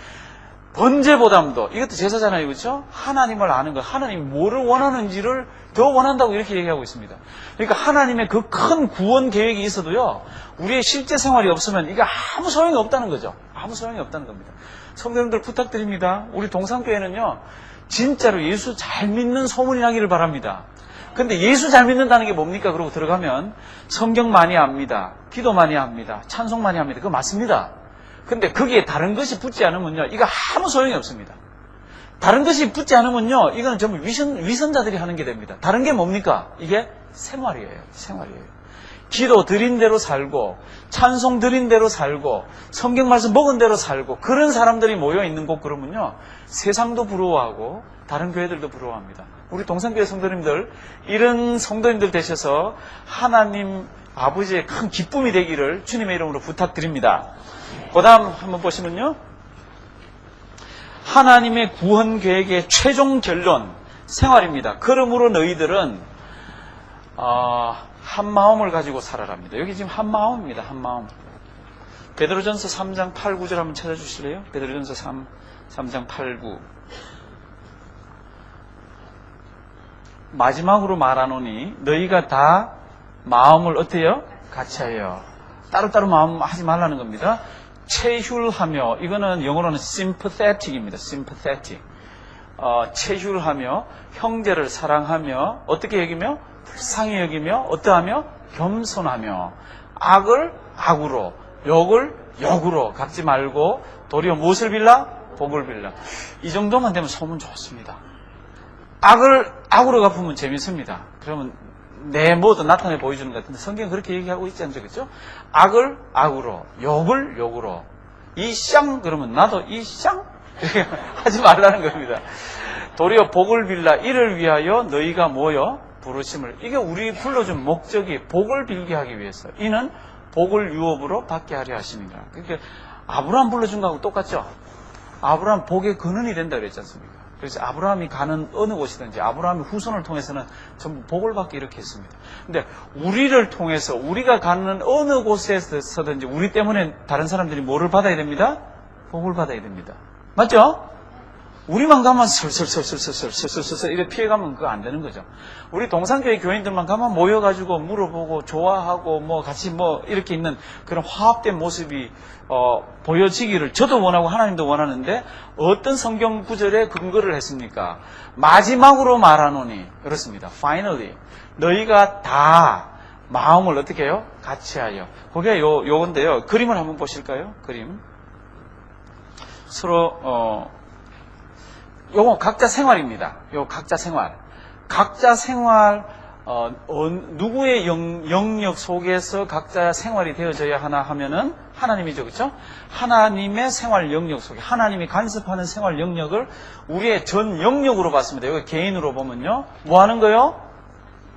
번제보담도, 이것도 제사잖아요, 그렇죠? 하나님을 아는 것, 하나님이 뭐를 원하는지를 더 원한다고 이렇게 얘기하고 있습니다. 그러니까 하나님의 그 큰 구원 계획이 있어도요, 우리의 실제 생활이 없으면 이게 아무 소용이 없다는 거죠. 아무 소용이 없다는 겁니다. 성도님들 부탁드립니다. 우리 동산교회는요, 진짜로 예수 잘 믿는 소문이 나기를 바랍니다. 근데 예수 잘 믿는다는 게 뭡니까? 그러고 들어가면 성경 많이 압니다. 기도 많이 합니다. 찬송 많이 합니다. 그거 맞습니다. 근데 거기에 다른 것이 붙지 않으면요, 이거 아무 소용이 없습니다. 다른 것이 붙지 않으면요, 이거는 전부 위선자들이 하는 게 됩니다. 다른 게 뭡니까? 이게 생활이에요. 생활이에요. 기도 드린 대로 살고, 찬송 드린 대로 살고, 성경 말씀 먹은 대로 살고, 그런 사람들이 모여 있는 곳 그러면요, 세상도 부러워하고 다른 교회들도 부러워합니다. 우리 동산교회 성도님들, 이런 성도님들 되셔서 하나님 아버지의 큰 기쁨이 되기를 주님의 이름으로 부탁드립니다. 그 다음 한번 보시면요, 하나님의 구원 계획의 최종 결론, 생활입니다. 그러므로 너희들은 한 마음을 가지고 살아랍니다. 여기 지금 한 마음입니다. 한 마음. 베드로전서 3장 8, 9절 한번 찾아주실래요? 베드로전서 3장 8, 9. 마지막으로 말하노니 너희가 다 마음을 어때요? 같이 하여. 따로따로 마음 하지 말라는 겁니다. 체휼하며, 이거는 영어로는 sympathetic입니다. sympathetic. 체휼하며, 형제를 사랑하며, 어떻게 여기며? 불쌍히 여기며, 어떠하며? 겸손하며, 악을 악으로, 욕을 욕으로 갚지 말고, 도리어 무엇을 빌라? 복을 빌라. 이 정도만 되면 소문 좋습니다. 악을 악으로 갚으면 재밌습니다. 그러면 내 모두 나타내 보여주는 것 같은데 성경은 그렇게 얘기하고 있지 않죠, 그렇죠? 악을 악으로, 욕을 욕으로. 이 쌍 그러면 나도 이 쌍 이렇게 하지 말라는 겁니다. 도리어 복을 빌라. 이를 위하여 너희가 모여 부르심을. 이게 우리 불러준 목적이 복을 빌게 하기 위해서. 이는 복을 유업으로 받게 하려 하시니라. 그러니까 아브라함 불러준 거하고 똑같죠. 아브라함 복의 근원이 된다 그랬지 않습니까? 그래서 아브라함이 가는 어느 곳이든지 아브라함의 후손을 통해서는 전부 복을 받게 이렇게 했습니다. 근데 우리를 통해서 우리가 가는 어느 곳에서든지 우리 때문에 다른 사람들이 뭐를 받아야 됩니다? 복을 받아야 됩니다. 맞죠? 우리만 가면 슬슬슬슬슬슬슬슬슬 이렇게 피해가면 그거 안 되는 거죠. 우리 동산교회 교인들만 가면 모여가지고 물어보고 좋아하고 뭐 같이 뭐 이렇게 있는 그런 화합된 모습이 보여지기를 저도 원하고 하나님도 원하는데 어떤 성경 구절에 근거를 했습니까? 마지막으로 말하노니 그렇습니다. Finally 너희가 다 마음을 어떻게 해요? 같이 하여. 그게 요건데요. 그림을 한번 보실까요? 그림. 서로 요거 각자 생활입니다. 요 각자 생활. 각자 생활, 누구의 영역 속에서 각자 생활이 되어져야 하나 하면은 하나님이죠. 그렇죠? 하나님의 생활 영역 속에, 하나님이 간섭하는 생활 영역을 우리의 전 영역으로 봤습니다. 여기 개인으로 보면요. 뭐 하는 거요?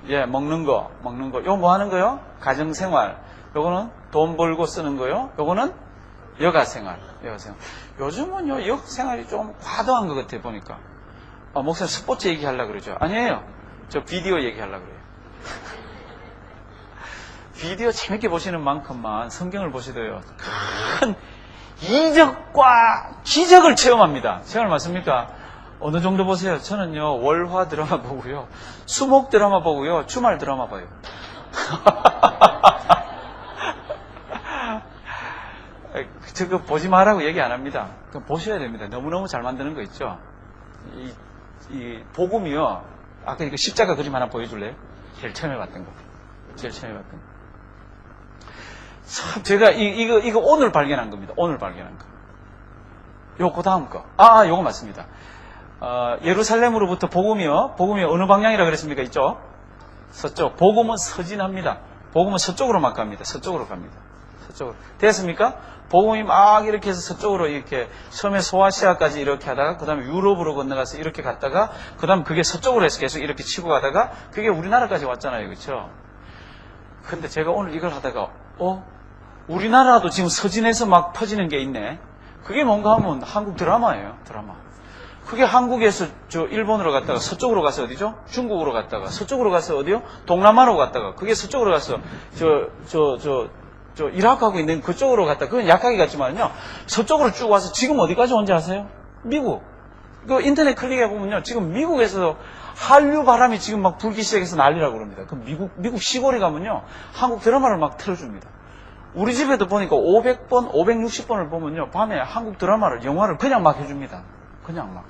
예, 먹는 거. 요거 뭐 하는 거요? 가정생활. 요거는 돈 벌고 쓰는 거요. 요거는 여가생활. 요즘은요, 역생활이 좀 과도한 것 같아요, 보니까. 목사님 스포츠 얘기하려고 그러죠? 아니에요. 저 비디오 얘기하려고 그래요. 비디오 재밌게 보시는 만큼만 성경을 보시도요, 큰 이적과 기적을 체험합니다. 정말 맞습니까? 어느 정도 보세요? 저는요, 월화 드라마 보고요, 수목 드라마 보고요, 주말 드라마 봐요. 저거 보지 말라고 얘기 안 합니다. 그럼 보셔야 됩니다. 너무너무 잘 만드는 거 있죠? 이 복음이요. 아까 이거 십자가 그림 하나 보여줄래요? 제일 처음에 봤던 거. 참, 제가 이거 오늘 발견한 겁니다. 오늘 발견한 거. 그 다음 거. 요거 맞습니다. 예루살렘으로부터 복음이요. 복음이 어느 방향이라 그랬습니까? 있죠? 서쪽. 복음은 서진합니다. 복음은 서쪽으로 막 갑니다. 서쪽으로 갑니다. 서쪽으로. 됐습니까? 복음이 막 이렇게 해서 서쪽으로 이렇게 처음에 소아시아까지 이렇게 하다가 그 다음에 유럽으로 건너가서 이렇게 갔다가 그 다음 그게 서쪽으로 해서 계속 이렇게 치고 가다가 그게 우리나라까지 왔잖아요. 그렇죠? 근데 제가 오늘 이걸 하다가 우리나라도 지금 서진에서 막 퍼지는 게 있네. 그게 뭔가 하면 한국 드라마예요. 드라마. 그게 한국에서 일본으로 갔다가 서쪽으로 가서 어디죠? 중국으로 갔다가 서쪽으로 가서 어디요? 동남아로 갔다가 그게 서쪽으로 가서 이라크하고 있는 그쪽으로 갔다. 그건 약하게 갔지만요. 서쪽으로 쭉 와서 지금 어디까지 온지 아세요? 미국. 그 인터넷 클릭해보면요. 지금 미국에서 한류 바람이 지금 막 불기 시작해서 난리라고 그럽니다. 그 미국 시골에 가면요. 한국 드라마를 막 틀어줍니다. 우리 집에도 보니까 500번, 560번을 보면요. 밤에 한국 드라마를, 영화를 그냥 막 해줍니다. 그냥 막.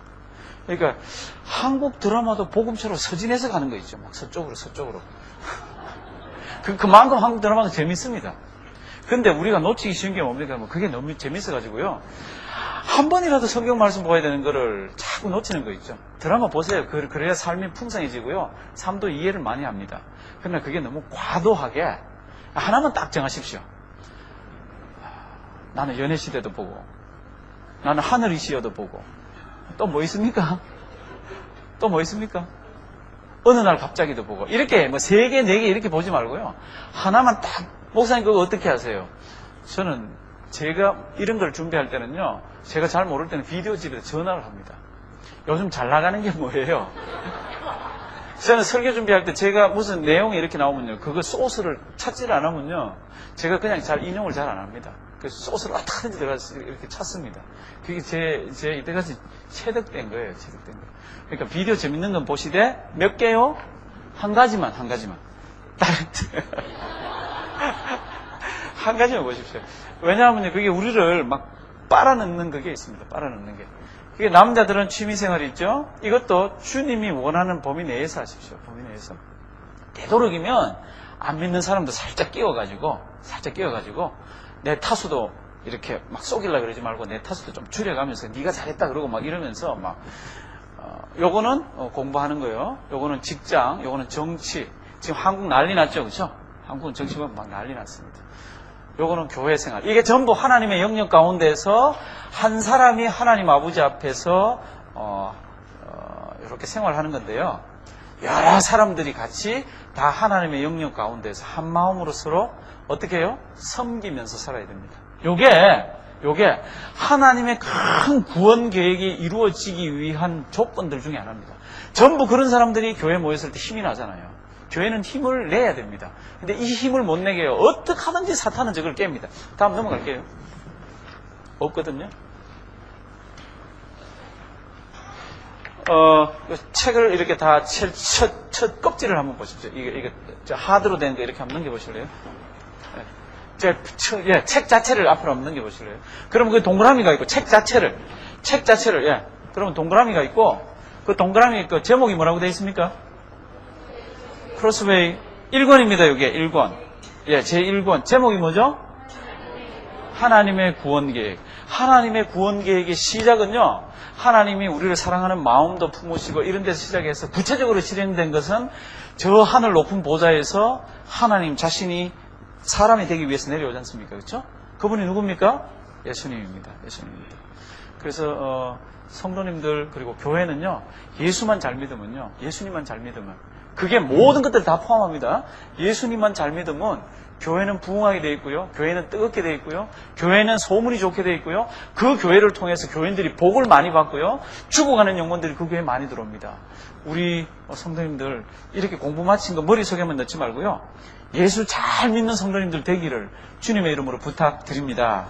그러니까 한국 드라마도 복음처럼 서진해서 가는 거 있죠. 막 서쪽으로. 그만큼 한국 드라마가 재밌습니다. 근데 우리가 놓치기 쉬운 게 뭡니까? 그게 너무 재밌어가지고요. 한 번이라도 성경 말씀 보아야 되는 거를 자꾸 놓치는 거 있죠. 드라마 보세요. 그래야 삶이 풍성해지고요. 삶도 이해를 많이 합니다. 그러나 그게 너무 과도하게 하나만 딱 정하십시오. 나는 연애시대도 보고 나는 하늘이 시여도 보고 또 뭐 있습니까? 어느 날 갑자기도 보고 이렇게 3개, 4개 이렇게 보지 말고요. 하나만 딱 목사님 그거 어떻게 하세요? 저는 제가 이런 걸 준비할 때는요. 제가 잘 모를 때는 비디오 집에서 전화를 합니다. 요즘 잘 나가는 게 뭐예요? 저는 설교 준비할 때 제가 무슨 내용이 이렇게 나오면요. 그거 소스를 찾지를 않으면요. 제가 그냥 인용을 잘 안 합니다. 그래서 소스를 어떻게든지 들어가서 이렇게 찾습니다. 그게 제 이때까지 체득된 거예요. 그러니까 비디오 재밌는 건 보시되 몇 개요? 한 가지만. 한 가지만 보십시오. 왜냐하면 그게 우리를 막 빨아넣는 그게 있습니다. 빨아넣는 게. 그게 남자들은 취미생활이 있죠. 이것도 주님이 원하는 범위 내에서 하십시오. 범위 내에서. 되도록이면 안 믿는 사람도 살짝 끼워가지고 내 타수도 이렇게 막 쏘길라 그러지 말고 내 타수도 좀 줄여가면서 네가 잘했다 그러고 막 이러면서 막 요거는 공부하는 거예요. 요거는 직장, 요거는 정치. 지금 한국 난리 났죠, 그렇죠? 한국은 정치가 막 난리 났습니다. 요거는 교회 생활. 이게 전부 하나님의 영역 가운데서 한 사람이 하나님 아버지 앞에서 이렇게 생활하는 건데요. 여러 사람들이 같이 다 하나님의 영역 가운데서 한 마음으로 서로 어떻게 해요? 섬기면서 살아야 됩니다. 요게 하나님의 큰 구원 계획이 이루어지기 위한 조건들 중에 하나입니다. 전부 그런 사람들이 교회에 모였을 때 힘이 나잖아요. 교회는 힘을 내야 됩니다. 근데 이 힘을 못 내게 해요. 어떻게 하든지 사탄은 저걸 깹니다. 다음 넘어갈게요. 없거든요. 책을 이렇게 다 첫 껍질을 한번 보십시오. 이게 하드로 된 거 이렇게 한번 넘겨보실래요? 책 자체를 앞으로 한번 넘겨보실래요? 그러면 그 동그라미가 있고, 책 자체를, 그러면 동그라미가 있고, 그 동그라미 그 제목이 뭐라고 되어 있습니까? 크로스웨이 1권입니다. 이게 1권. 제 1권. 제목이 뭐죠? 하나님의 구원 계획. 하나님의 구원 계획의 시작은요. 하나님이 우리를 사랑하는 마음도 품으시고 이런 데서 시작해서 구체적으로 실현된 것은 저 하늘 높은 보좌에서 하나님 자신이 사람이 되기 위해서 내려오지 않습니까? 그렇죠? 그분이 누굽니까? 예수님입니다. 그래서 성도님들 그리고 교회는요. 예수님만 잘 믿으면 그게 모든 것들 다 포함합니다. 예수님만 잘 믿으면 교회는 부흥하게 되어 있고요. 교회는 뜨겁게 되어 있고요. 교회는 소문이 좋게 되어 있고요. 그 교회를 통해서 교인들이 복을 많이 받고요. 죽어가는 영혼들이 그 교회에 많이 들어옵니다. 우리 성도님들 이렇게 공부 마친 거 머릿속에만 넣지 말고요. 예수 잘 믿는 성도님들 되기를 주님의 이름으로 부탁드립니다.